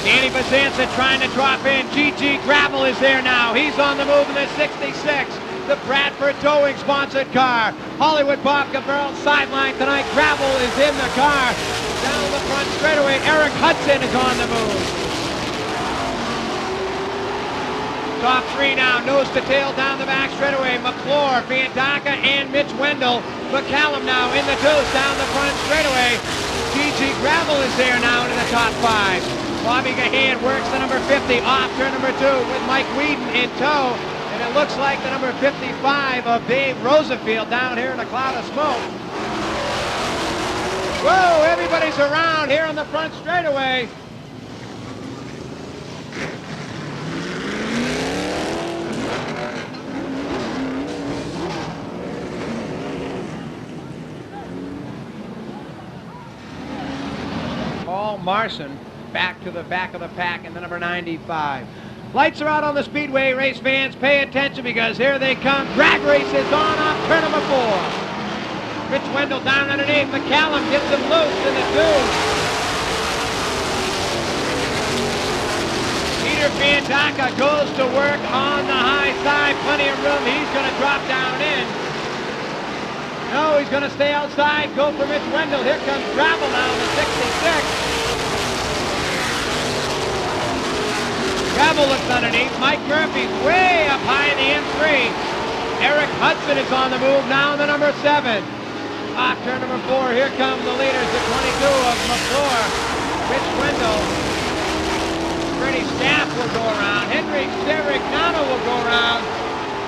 Danny Bezanson trying to drop in. GG Gravel is there now. He's on the move in the 66. The Bradford Towing sponsored car. Hollywood Bob Gavril sideline tonight. Gravel is in the car. Down the front straightaway, Eric Hudson is on the move. Top 3 now, nose to tail down the back straightaway. McClure, Fandaka, and Mitch Wendell. McCallum now in the deuce down the front straightaway. GG Gravel is there now into the top 5. Bobby Gahan works the number 50 off turn number 2 with Mike Whedon in tow. And it looks like the number 55 of Dave Rosenfield down here in a cloud of smoke. Whoa, everybody's around here on the front straightaway. Paul Marson back to the back of the pack in the number 95. Lights are out on the Speedway. Race fans, pay attention because here they come. Drag race is on off turn number 4. Mitch Wendell down underneath. McCallum gets him loose in the 2. Peter Fandaka goes to work on the high side. Plenty of room. He's going to drop down in. No, he's going to stay outside. Go for Mitch Wendell. Here comes Gravel now in the 66. Gravel looks underneath. Mike Murphy's way up high in the M3. Eric Hudson is on the move now in the number 7. Off turn number 4. Here comes the leaders, the 22 of McClure. Rich Wendell. Freddie Staff will go around. Henry Serignano will go around.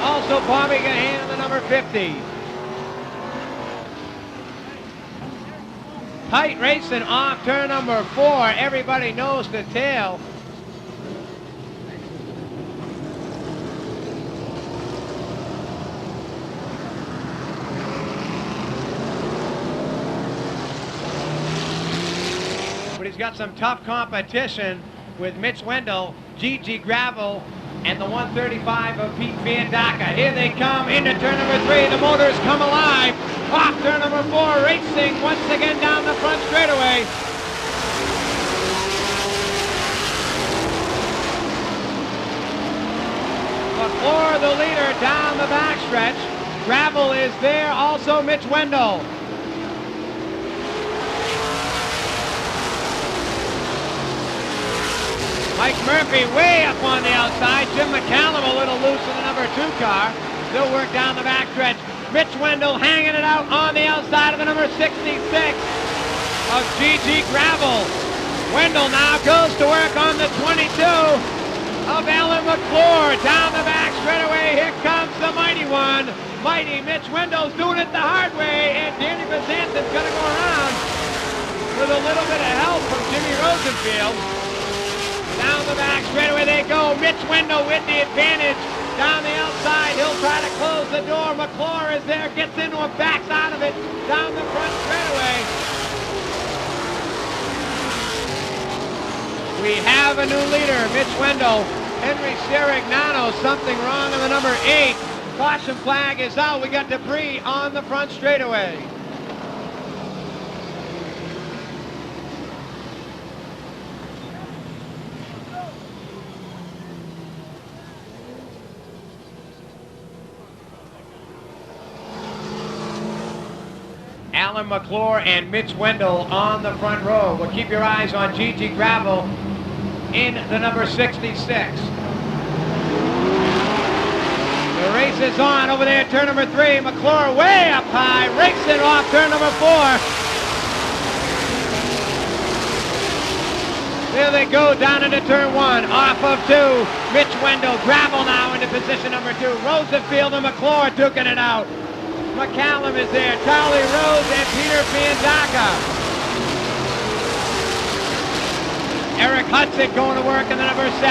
Also Bobby Gahan, the number 50. Tight racing off turn number 4. Everybody knows the tail. He's got some tough competition with Mitch Wendell, GG Gravel, and the 135 of Pete Fandaka. Here they come into turn number 3. The motors come alive. Off turn number 4, racing once again down the front straightaway. McClure the leader down the backstretch. Gravel is there, also Mitch Wendell. Mike Murphy way up on the outside. Jim McCallum a little loose in the number 2 car. They'll work down the backstretch. Mitch Wendell hanging it out on the outside of the number 66. of GG Gravel. Wendell now goes to work on the 22 of Alan McClure. Down the back straightaway, here comes the mighty one. Mighty Mitch Wendell's doing it the hard way, and Danny Bazantin's going to go around with a little bit of help from Jimmy Rosenfield. Down the back straightaway they go. Mitch Wendell with the advantage. Down the outside, he'll try to close the door. McClure is there, gets into him, backs out of it. Down the front straightaway. We have a new leader, Mitch Wendell. Henry Sirignano, something wrong on the number 8. Caution flag is out. We got debris on the front straightaway. Alan McClure and Mitch Wendell on the front row. Well, keep your eyes on GG Gravel in the number 66. The race is on over there, turn number 3. McClure way up high, racing off turn number 4. There they go down into turn 1, off of 2. Mitch Wendell, Gravel now into position number 2. Rosenfield and McClure duking it out. McCallum is there, Charlie Rose and Peter Fiandaca. Eric Hudson going to work in the number 7.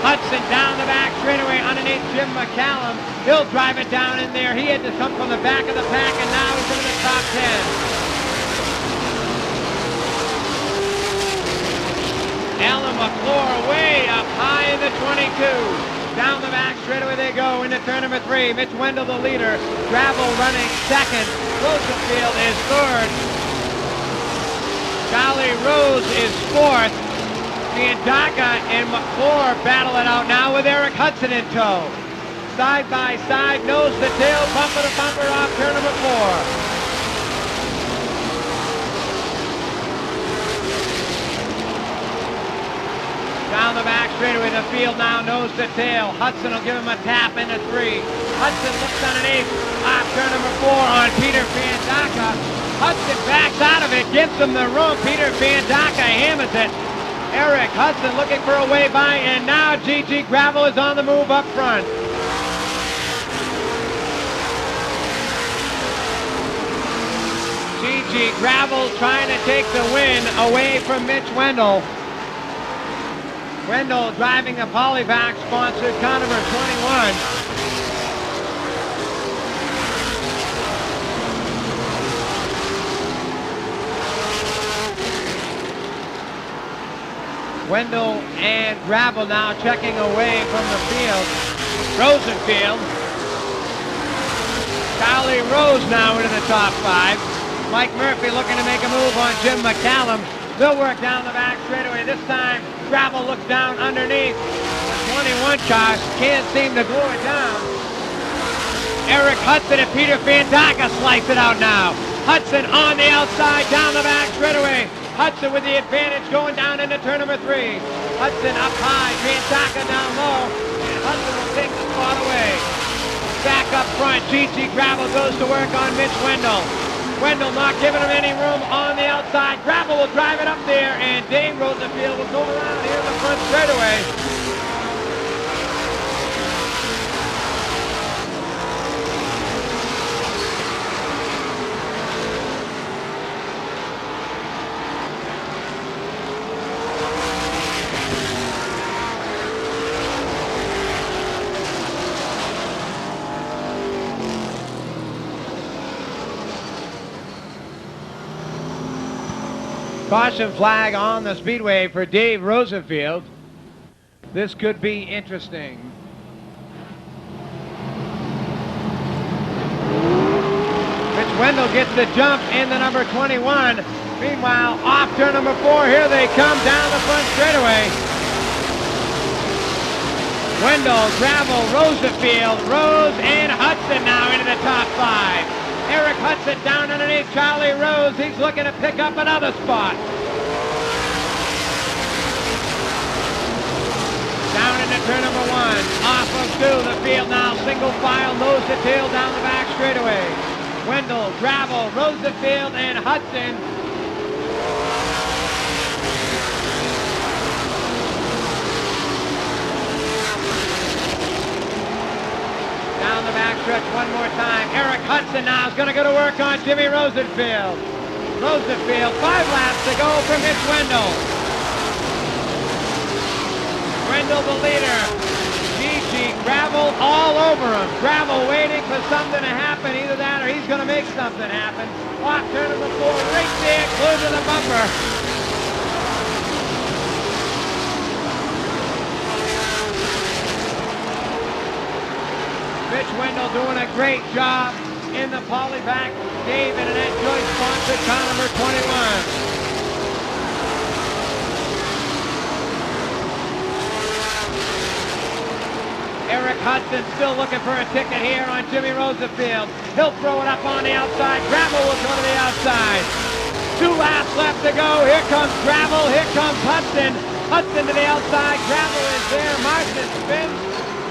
Hudson down the back straightaway underneath Jim McCallum. He'll drive it down in there. He had to come from the back of the pack, and now he's in the top 10. Alan McClure way up high in the 22. Down the back straightaway they go into turn number 3. Mitch Wendell the leader. Gravel running second. Rosenfield is third. Charlie Rose is fourth. Fiandaca and McClure battle it out now with Eric Hudson in tow. Side by side, nose to tail, bumper to bumper off turn number 4. Down the back straightaway, the field now nose to tail. Hudson will give him a tap into 3. Hudson looks underneath off turn number 4 on Peter Fiandaca. Hudson backs out of it, gives him the room. Peter Fiandaca hammers it. Eric Hudson looking for a way by, and now GG Gravel is on the move up front. GG Gravel trying to take the win away from Mitch Wendell. Wendell driving the Polyvac sponsored car number 21. Wendell and Gravel now checking away from the field. Rosenfield. Charlie Rose now into the top 5. Mike Murphy looking to make a move on Jim McCallum. They'll work down the back straightaway. This time, Gravel looks down underneath. The 21 car can't seem to glue it down. Eric Hudson and Peter Fiandaca slice it out now. Hudson on the outside, down the back straightaway. Hudson with the advantage going down into turn number 3. Hudson up high, Fiandaca down low, and Hudson will take the spot away. Back up front, GG Gravel goes to work on Mitch Wendell. Wendell not giving him any room on the outside. Gravel will drive it up there, and Dave Rosenfield will go around here in the front straightaway. Caution flag on the Speedway for Dave Rosenfield. This could be interesting. Mitch Wendell gets the jump in the number 21. Meanwhile, off turn number 4, here they come down the front straightaway. Wendell, Gravel, Rosenfield, Rose, and Hudson now into the top 5. Eric Hudson down underneath Charlie Rose. He's looking to pick up another spot. Down into turn number 1. Off of 2. The field now single file, nose to tail down the back straightaway. Wendell, Gravel, Rosenfield, and Hudson down the backstretch one more time. Eric Hudson now is going to go to work on Jimmy Rosenfield. Rosenfield, 5 laps to go for Mitch Wendell. Wendell the leader. Gigi, gravel all over him. Gravel waiting for something to happen. Either that or he's going to make something happen. Off turn number 4, right there, glued to the bumper. Mitch Wendell doing a great job in the polyback. Dave and Annette Joyce sponsored car number 21. Eric Hudson still looking for a ticket here on Jimmy Rosenfield. He'll throw it up on the outside. Gravel will go to the outside. 2 laps left to go. Here comes Gravel. Here comes Hudson. Hudson to the outside. Gravel is there. Martin spins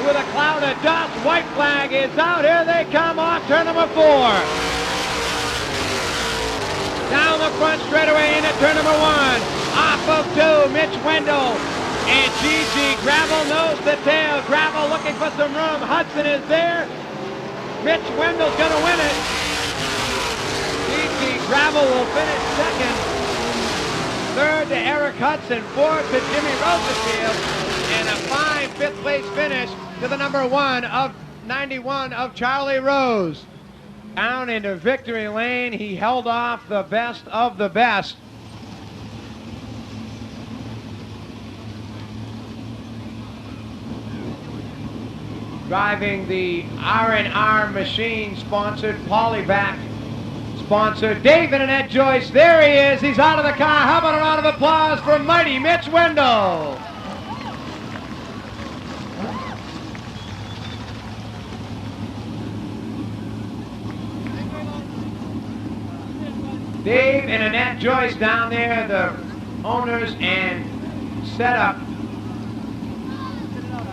with a cloud of dust. White flag is out. Here they come off turn number 4. Down the front straightaway into turn number 1. Off of 2, Mitch Wendell. And Gigi, Gravel knows the tail. Gravel looking for some room. Hudson is there. Mitch Wendell's going to win it. Gigi, Gravel will finish second. Third to Eric Hudson. Fourth to Jimmy Rosenfield. And a fine 5th place finish to the number 1 of 91 of Charlie Rose. Down into victory lane. He held off the best of the best. Driving the R&R machine sponsored polyback sponsored Dave and Annette Joyce. There he is. He's out of the car. How about a round of applause for mighty Mitch Wendell? Dave and Annette Joyce down there, the owners and setup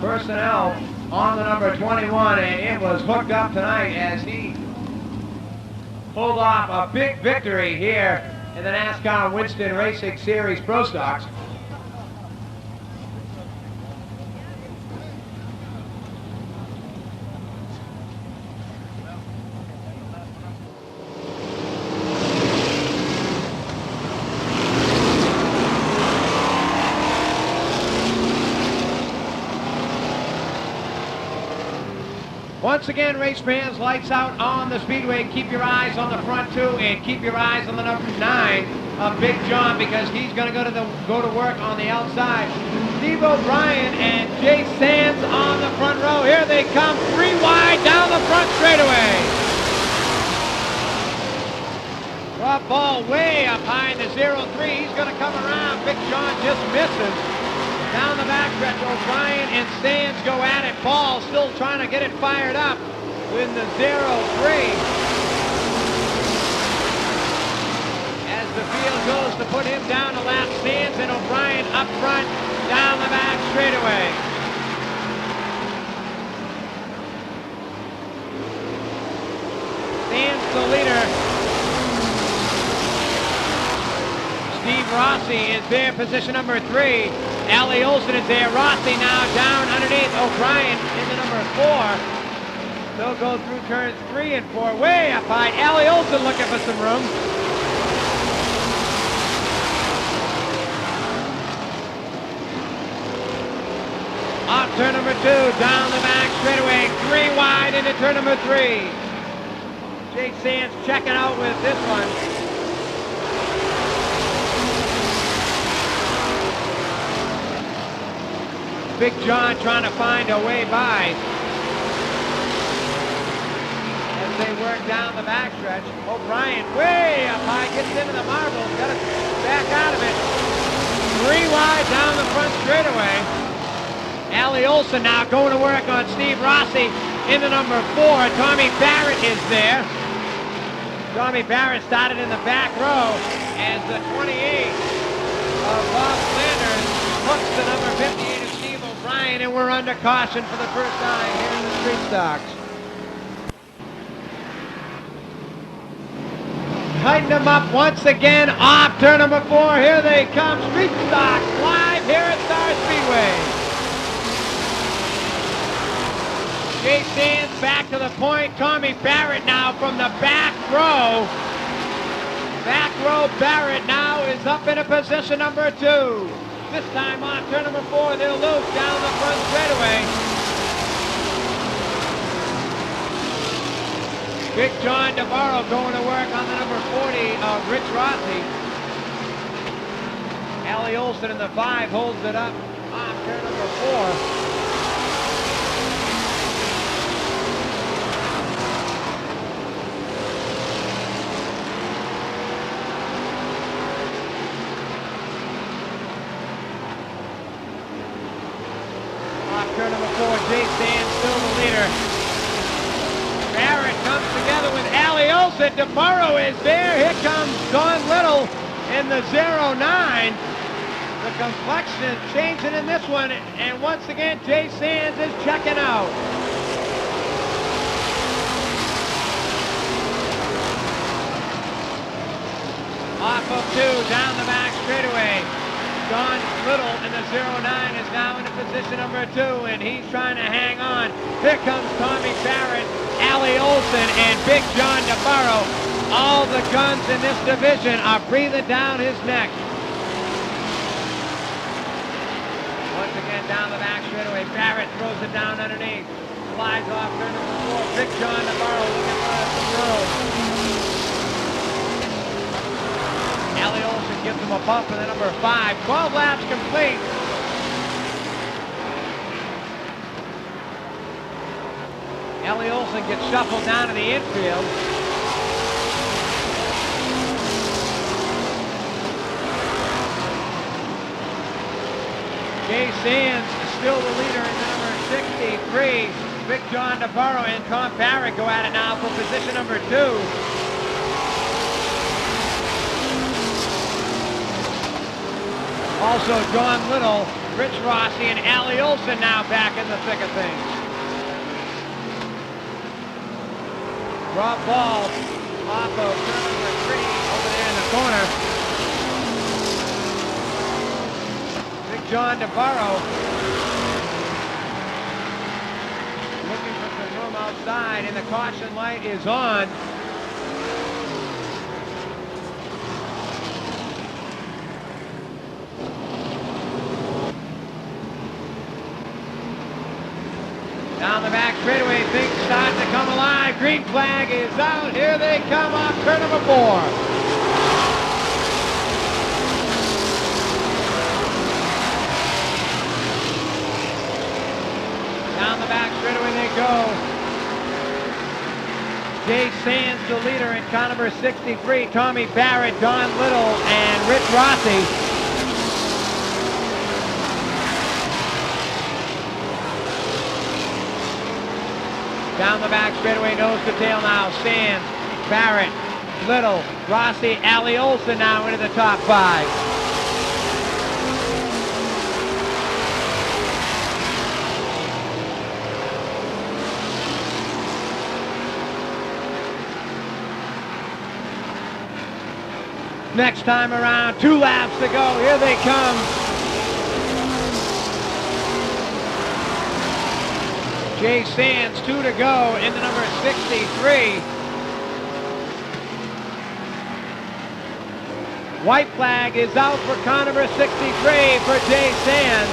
personnel on the number 21, and it was hooked up tonight as he pulled off a big victory here in the NASCAR Winston Racing Series Pro Stocks. Once again, race fans, lights out on the Speedway. Keep your eyes on the front 2 and keep your eyes on the number 9 of Big John, because he's going to go to work on the outside. Steve O'Brien and Jay Sands on the front row. Here they come, 3 wide down the front straightaway. Rough ball way up high in the 0-3. He's going to come around. Big John just misses. Down the backstretch, O'Brien and Sands go at it. Ball still trying to get it fired up in the 0-3. As the field goes to put him down to lap, Sands and O'Brien up front, down the back straightaway. Sands the leader. Steve Rossi is there, position number 3. Allie Olson is there. Rossi now down underneath. O'Brien in the number 4. They'll go through turns 3 and 4. Way up high. Allie Olson looking for some room. Off turn number 2. Down the back straightaway. 3 wide into turn number 3. Jake Sands checking out with this one. Big John trying to find a way by as they work down the backstretch. O'Brien way up high, gets into the marbles, got to back out of it. 3 wide down the front straightaway. Allie Olson now going to work on Steve Rossi in the number 4. Tommy Barrett is there. Tommy Barrett started in the back row as the 28 of Bob Flanders hooks the number 58 of Steve O'Brien, and we're under caution for the first time here in the Street Stocks. Tighten them up once again off turn number 4. Here they come, Street Stocks live here at Star Speedway. Jay Sands back to the point. Tommy Barrett now from the back row. Back row Barrett now is up in a position number 2. This time on turn number 4, they'll loop down the front straightaway. Big John Navarro going to work on the number 40 of Rich Rossi. Allie Olson in the 5 holds it up on turn number 4. Turn number 4, Jay Sands still the leader. Barrett comes together with Allie Olson. DeBarro is there. Here comes Don Little in the 09. The complexion changing in this one. And once again, Jay Sands is checking out. Off of 2, down the back straightaway. Don Little in the 09 is now in position number 2, and he's trying to hang on. Here comes Tommy Barrett, Allie Olson, and Big John Navarro. All the guns in this division are breathing down his neck. Once again, down the back straightaway. Barrett throws it down underneath. Slides off turn number 4. Big John Navarro looking for some room. Allie Olson gives him a bump in the number 5. 12 laps complete. Allie Olson gets shuffled down to the infield. Jay Sands is still the leader in the number 63. Big John Navarro and Tom Barrett go at it now for position number 2. Also, Don Little, Rich Rossi, and Allie Olson now back in the thick of things. Rob Ball off of turn number 3 over there in the corner. Big John Navarro looking for some room outside, and the caution light is on. Down the back straightaway, things start to come alive. Green flag is out. Here they come off turn number 4. Down the back straightaway they go. Jay Sands, the leader in car number 63. Tommy Barrett, Don Little, and Rich Rossi. Down the back straightaway, nose to tail now. Sands, Barrett, Little, Rossi, Allie Olson now into the top 5. Next time around, 2 laps to go. Here they come. Jay Sands, 2 to go in the number 63. White flag is out for car number 63 for Jay Sands.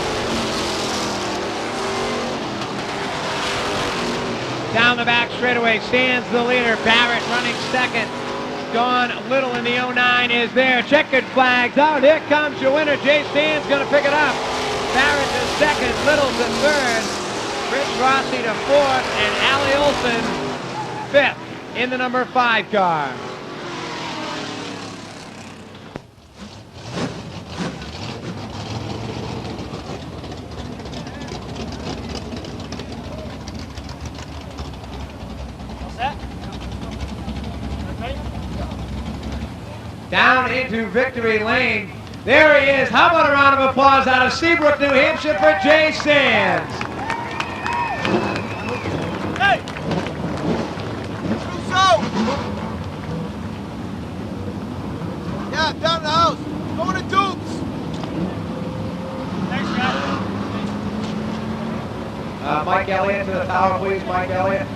Down the back straightaway, Sands the leader, Barrett running second. Don Little in the 09 is there. Checkered flags out. Here comes your winner. Jay Sands going to pick it up. Barrett to second, Little to third. Rich Rossi to 4th, and Allie Olson 5th in the number 5 car. Down into victory lane. There he is. How about a round of applause out of Seabrook, New Hampshire for Jay Sands. Hey! Yeah, down the house. Going to Dukes. Thanks, guys. Mike Elliott to the tower, please, Mike Elliott.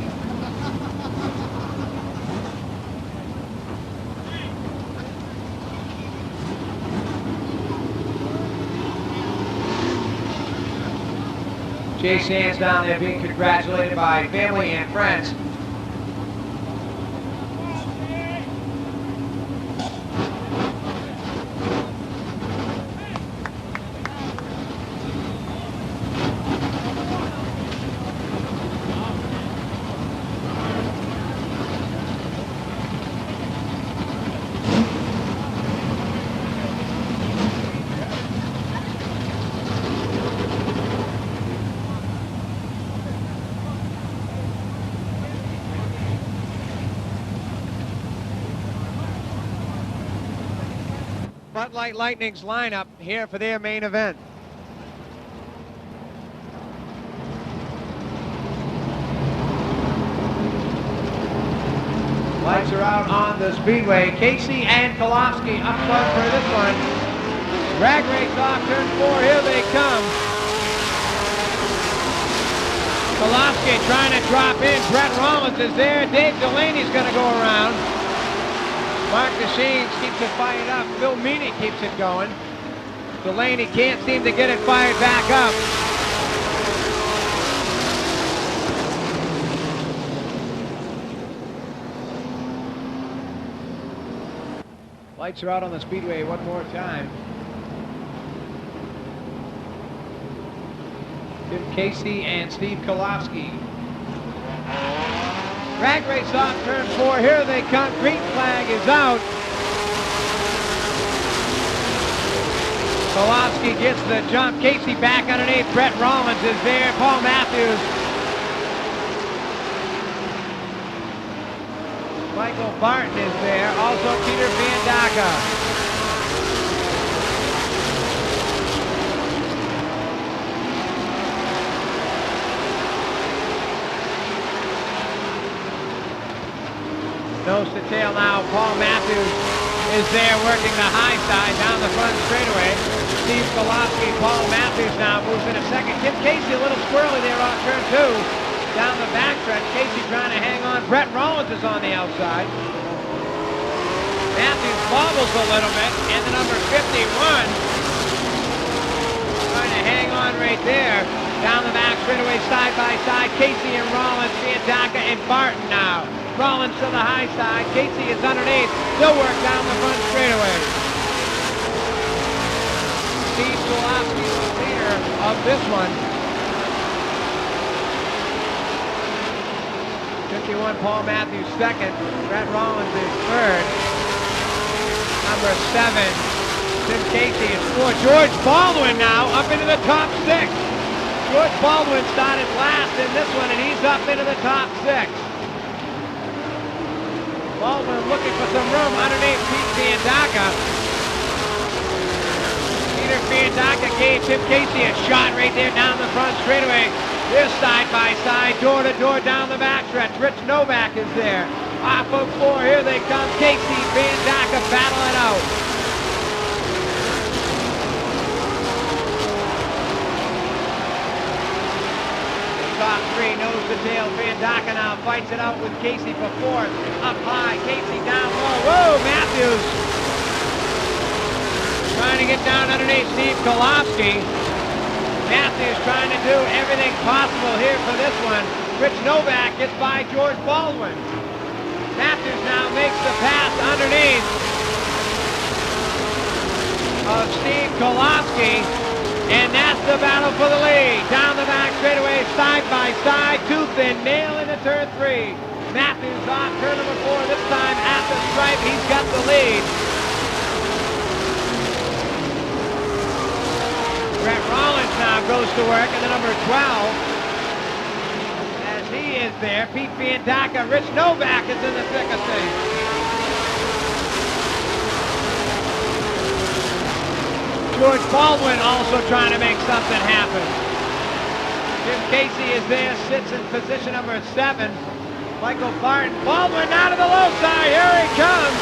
Jay Sands down there being congratulated by family and friends. Bud Light Lightning's lineup here for their main event. Lights are out on the Speedway. Casey and Kolofsky up front for this one. Drag race off turn 4, here they come. Kolofsky trying to drop in. Brett Rollins is there. Dave Delaney's going to go around. Mark Deschenes keeps it fired up. Phil Meany keeps it going. Delaney can't seem to get it fired back up. Lights are out on the Speedway one more time. Tim Casey and Steve Kolofsky. Drag race off turn 4. Here they come. Green flag is out. Kolofsky gets the jump. Casey back underneath. Brett Rollins is there. Paul Matthews. Michael Barton is there. Also Peter Van Daka. Nose to tail now. Paul Matthews is there working the high side down the front straightaway. Steve Kolofsky, Paul Matthews now moves in a second. Tim Casey a little squirrely there on turn 2. Down the backstretch. Casey trying to hang on. Brett Rollins is on the outside. Matthews bobbles a little bit. And the number 51 trying to hang on right there. Down the back straightaway side by side. Casey and Rollins, Van Daka and Barton now. Rollins to the high side. Casey is underneath. They'll work down the front straightaway. Steve Kolofsky, the leader of this one. 51, Paul Matthews second. Brett Rollins is third. Number 7, Tim Casey is 4. George Baldwin now up into the top 6. George Baldwin started last in this one, and he's up into the top 6. Baldwin looking for some room underneath Pete Van Daka. Peter Van Daka gave Tim Casey a shot right there down the front straightaway. They're side by side, door to door down the backstretch. Rich Novak is there. Off of 4, here they come. Casey, Van Daka battling out. Top 3, nose to tail. Van Daka now fights it out with Casey for 4th. Up high, Casey down low. Whoa, Matthews trying to get down underneath Steve Kolofsky. Matthews trying to do everything possible here for this one. Rich Novak gets by George Baldwin. Matthews now makes the pass underneath of Steve Kolofsky. And that's the battle for the lead. Down the back straightaway, side by side, tooth and nail into turn 3. Matthews off turn number 4, this time at the stripe, he's got the lead. Brett Rollins now goes to work in the number 12. As he is there, Pete Van Daka, Rich Novak is in the thick of things. George Baldwin also trying to make something happen. Tim Casey is there, sits in position number 7. Michael Barton, Baldwin out of the low side, here he comes.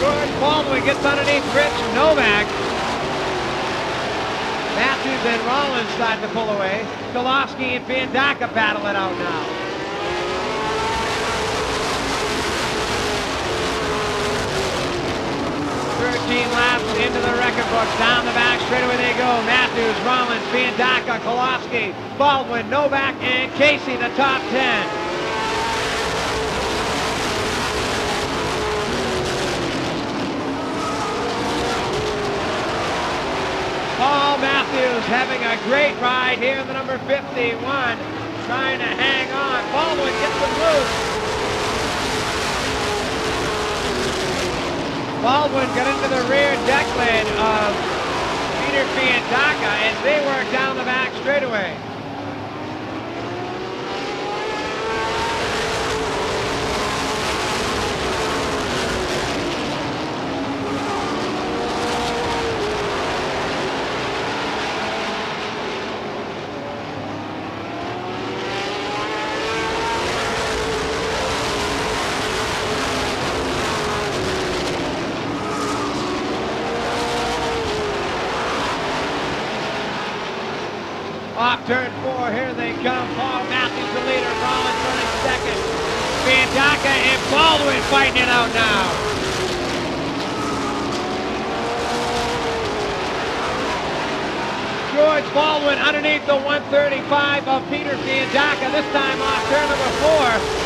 George Baldwin gets underneath Rich Novak. Matthews and Rollins start to pull away. Kolofsky and Vandaka battle it out now. 13 laps into the record books. Down the back straightaway they go. Matthews, Rollins, Vandaka, Kolofsky, Baldwin, Novak, and Casey, the top 10. Paul Matthews having a great ride here in the number 51, trying to hang on. Baldwin gets him loose. Baldwin got into the rear deck lid of Peter Vandaka as they work down the back straightaway. Off turn 4, here they come. Paul Matthews the leader, Rollins running second. Vandaka and Baldwin fighting it out now. George Baldwin underneath the 135 of Peter Vandaka, this time off turn number 4.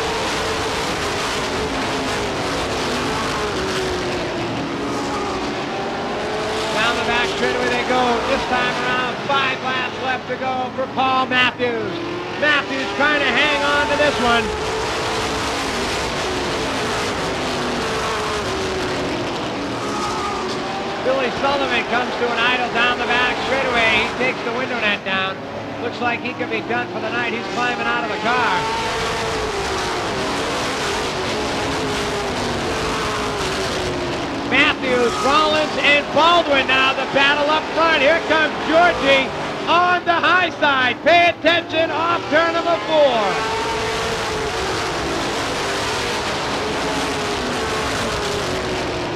Down the back straightaway they go. This time around, 5 laps left to go for Paul Matthews. Matthews trying to hang on to this one. Billy Sullivan comes to an idle down the back straightaway. He takes the window net down. Looks like he could be done for the night. He's climbing out of the car. Matthews, Rollins, and Baldwin now the battle up front. Here comes Georgie on the high side. Pay attention, off turn number 4.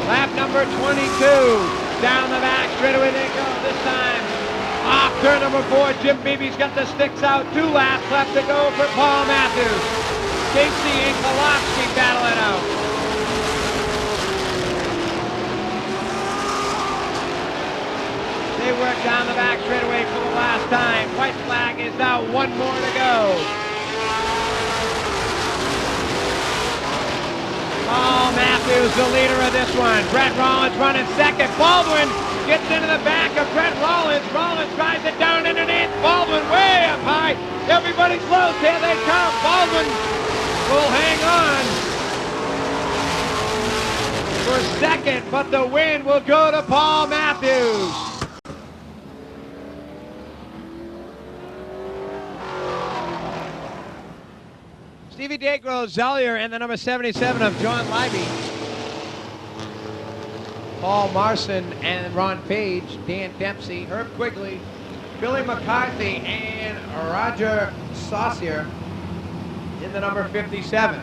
Lap number 22. Down the back straightaway they go. This time off turn number 4. Jim Beebe's got the sticks out. 2 laps left to go for Paul Matthews. Casey and Kolofsky battle it out. They work down the back straightaway for the last time. White flag is out. 1 more to go. Paul Matthews, the leader of this one. Brett Rollins running second. Baldwin gets into the back of Brett Rollins. Rollins drives it down underneath. Baldwin way up high. Everybody's close. Here they come. Baldwin will hang on for second, but the win will go to Paul Matthews. Stevie Dagros, Zellier, and the number 77 of John Libby. Paul Marson and Ron Page, Dan Dempsey, Herb Quigley, Billy McCarthy, and Roger Saucier in the number 57.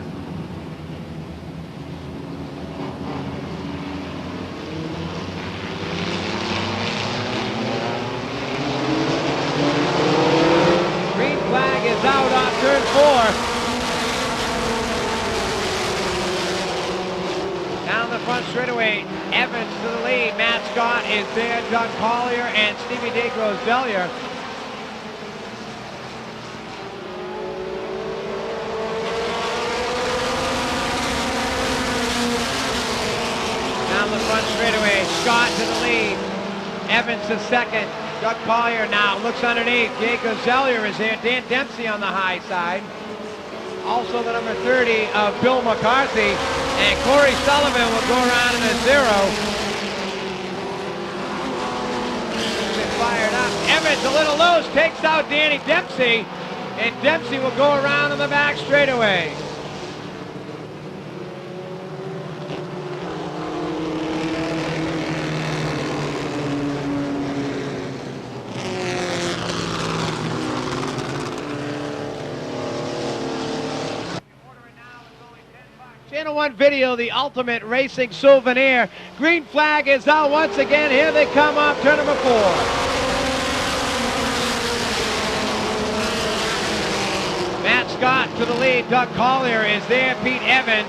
Green flag is out on turn 4. Down the front straightaway, Evans to the lead. Matt Scott is there, Doug Collier, and Stevie Dagros Zellier. Down the front straightaway, Scott to the lead. Evans to second. Doug Collier now looks underneath. Diego Zellier is there. Dan Dempsey on the high side. Also the number 30 of Bill McCarthy. And Corey Sullivan will go around in a 0. Fired up. Evans a little loose, takes out Danny Dempsey. And Dempsey will go around in the back straightaway. Channel 1 Video, the ultimate racing souvenir. Green flag is out once again. Here they come off turn number 4. Matt Scott to the lead. Doug Collier is there. Pete Evans,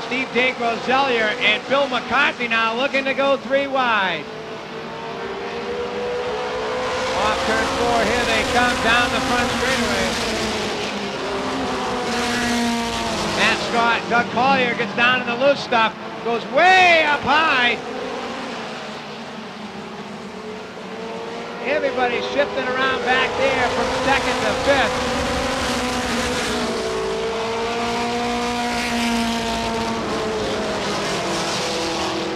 Steve DeGrozellier, and Bill McCarthy now looking to go 3 wide. Off turn 4, here they come down the front straightaway. Matt Scott, Doug Collier gets down in the loose stuff, goes way up high. Everybody's shifting around back there from 2nd to 5th.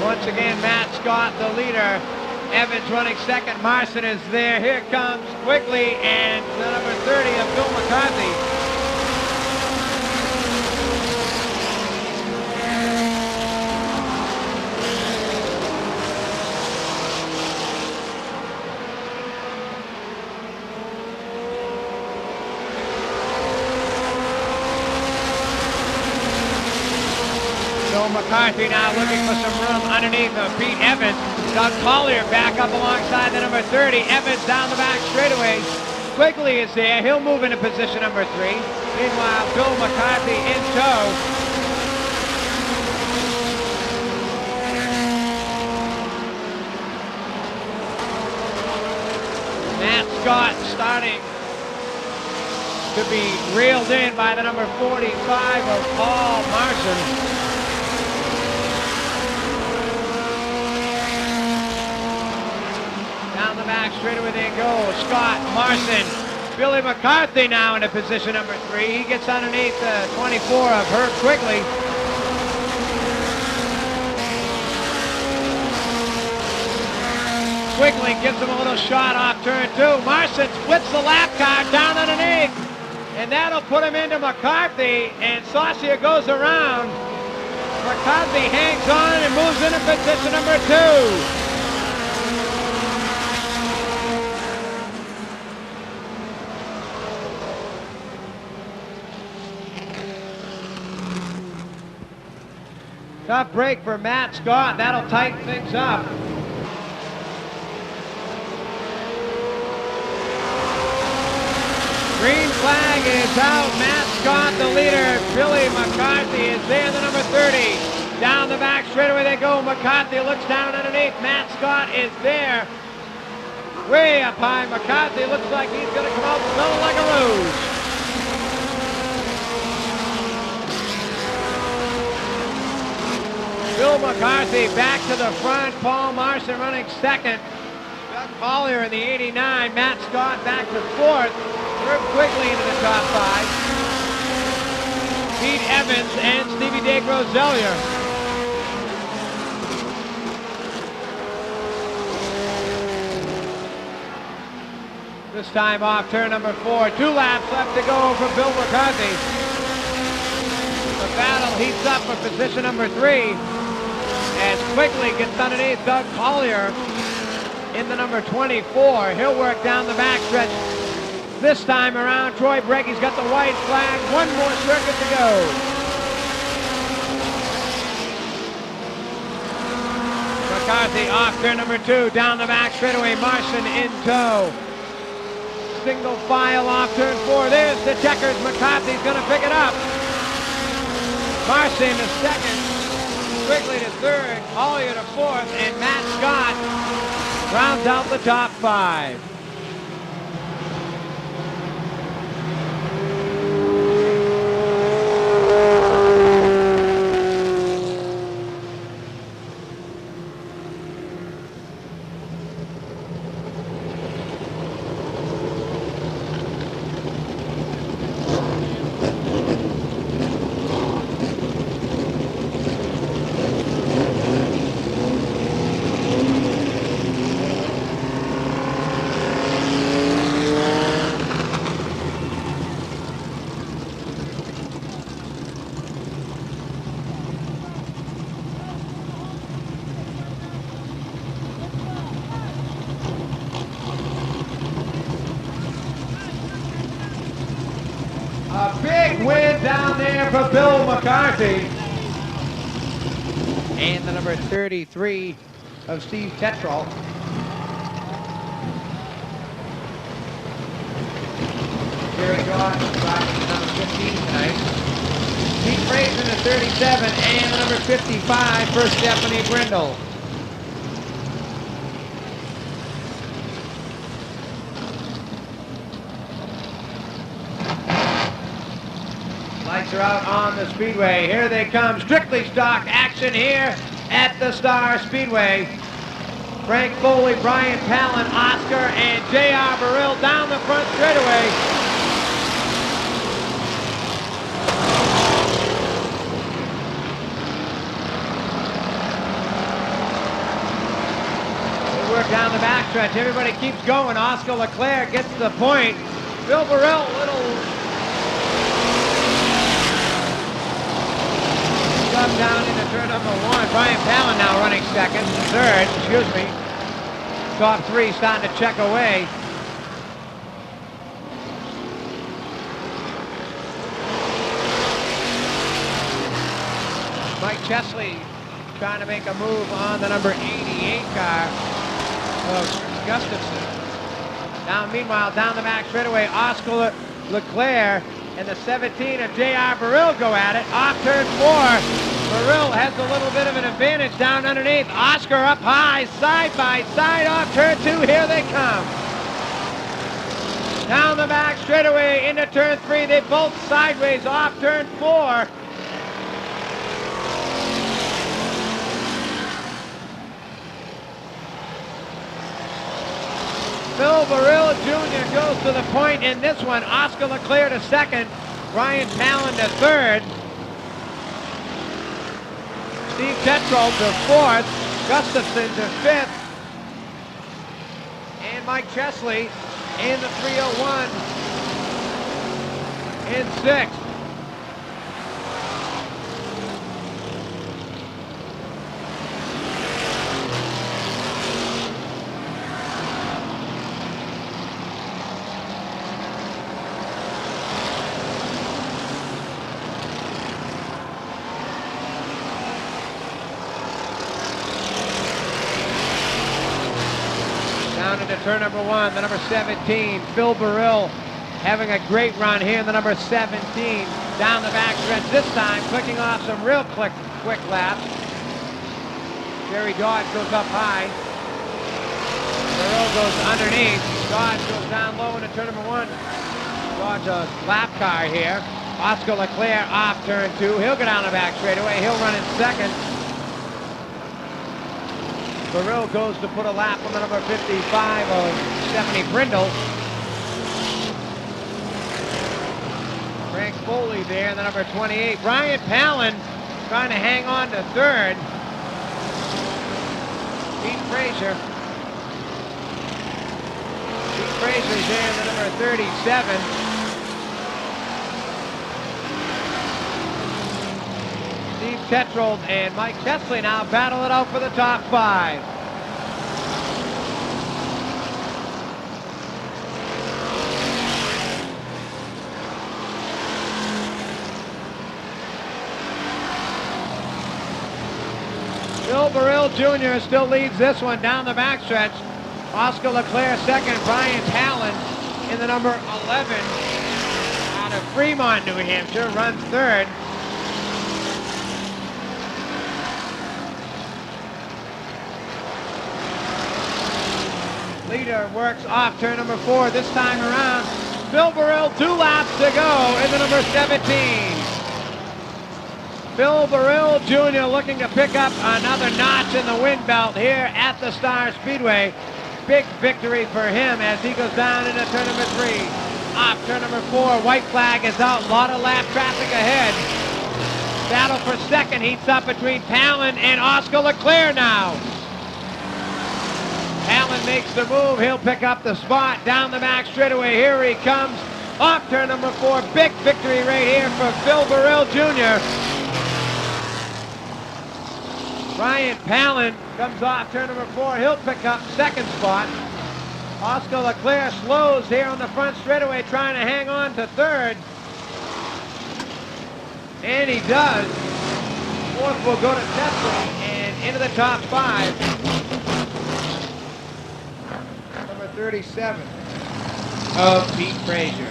Once again, Matt Scott, the leader. Evans running 2nd. Marson is there. Here comes Quigley and the number 30 of Bill McCarthy. Bill McCarthy now looking for some room underneath of Pete Evans. Doug Collier back up alongside the number 30. Evans down the back straightaway. Quigley is there. He'll move into position number 3. Meanwhile, Bill McCarthy in tow. Matt Scott starting to be reeled in by the number 45 of Paul Marson. Down the back straightaway they go. Scott, Marson, Billy McCarthy now into position number 3. He gets underneath the 24 of Herb Quigley. Quigley gives him a little shot off turn 2. Marson splits the lap car down underneath, and that'll put him into McCarthy, and Saucier goes around. McCarthy hangs on and moves into position number 2. Tough break for Matt Scott. That'll tighten things up. Green flag is out. Matt Scott, the leader. Billy McCarthy is there, the number 30. Down the back straightaway they go. McCarthy looks down underneath. Matt Scott is there. Way up high. McCarthy looks like he's going to come out smelling like a rose. Bill McCarthy back to the front. Paul Marson running 2nd. Doug Collier in the 89. Matt Scott back to 4th. Herb Quigley into the top 5. Pete Evans and Stevie DeGrozellier. This time off turn number 4. 2 laps left to go for Bill McCarthy. The battle heats up for position number 3. As Quigley gets underneath Doug Collier in the number 24. He'll work down the backstretch. This time around, Troy Breggy's got the white flag. One more circuit to go. McCarthy off turn number 2. Down the back straightaway. Marson in tow. Single file off turn 4. There's the checkers. McCarthy's going to pick it up. Marson to 2nd. Quigley to 3rd, Collier to 4th, and Matt Scott rounds out the top 5. A big win down there for Bill McCarthy. And the number 33 of Steve Tetrol. Jerry Josh, number 15 tonight. Pete Fraser in the 37 and the number 55 for Stephanie Brindle. Lights are out on the Speedway. Here they come. Strictly stock action here at the Star Speedway. Frank Foley, Brian Palin, Oscar, and J.R. Burrill down the front straightaway. They work down the backstretch. Everybody keeps going. Oscar Leclerc gets the point. Bill Burrill, little down into turn number 1. Brian Palin now running third, excuse me. Top 3 starting to check away. Mike Chesley trying to make a move on the number 88 car of Gustafson. Meanwhile, down the back straightaway, Oscar Leclerc and the 17 of J.R. Burrill go at it. Off turn 4. Burrill has a little bit of an advantage down underneath. Oscar up high, side by side, off turn 2. Here they come. Down the back straightaway into turn 3. They both sideways off turn 4. Phil Burrill Jr. goes to the point in this one. Oscar Leclerc to second. Brian Palin to third. Steve Tetrol to fourth. Gustafson to fifth. And Mike Chesley in the 301 in sixth. Into turn number 1, the number 17, Phil Burrill, having a great run here in the number 17. Down the back stretch this time, clicking off some real quick laps. Jerry Dodge goes up high. Burrill goes underneath. Dodge goes down low into turn number 1. Dodge a lap car here. Oscar Leclerc off turn 2. He'll go down the back straightaway. He'll run in second. Burrill goes to put a lap on the number 55 of Stephanie Brindle. Frank Foley there in the number 28. Brian Palin trying to hang on to third. Pete Fraser. Pete Fraser's there in the number 37. Steve Tetrold and Mike Chesley now battle it out for the top 5. Bill Burrill Jr. still leads this one down the backstretch. Oscar Leclerc second, Brian Palin in the number 11 out of Fremont, New Hampshire, runs third. Leader works off turn number 4 this time around. Bill Burrill 2 laps to go in the number 17. Bill Burrill Jr. looking to pick up another notch in the wind belt here at the Star Speedway. Big victory for him as he goes down into turn number 3. Off turn number 4, white flag is out. A lot of lap traffic ahead. Battle for second heats up between Palin and Oscar Leclerc now. Palin makes the move. He'll pick up the spot down the back straightaway. Here he comes. Off turn number 4. Big victory right here for Phil Burrill Jr. Brian Palin comes off turn number 4. He'll pick up second spot. Oscar Leclerc slows here on the front straightaway, trying to hang on to third. And he does. Fourth will go to Chesley and into the top 5. Number 37 of Pete Fraser.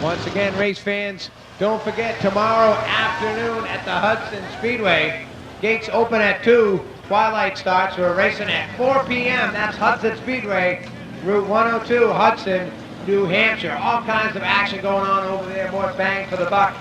Once again, race fans, don't forget tomorrow afternoon at the Hudson Speedway. Gates open at 2. Twilight starts. We're racing at 4 p.m. That's Hudson Speedway, Route 102, Hudson, New Hampshire. All kinds of action going on over there. More bang for the buck.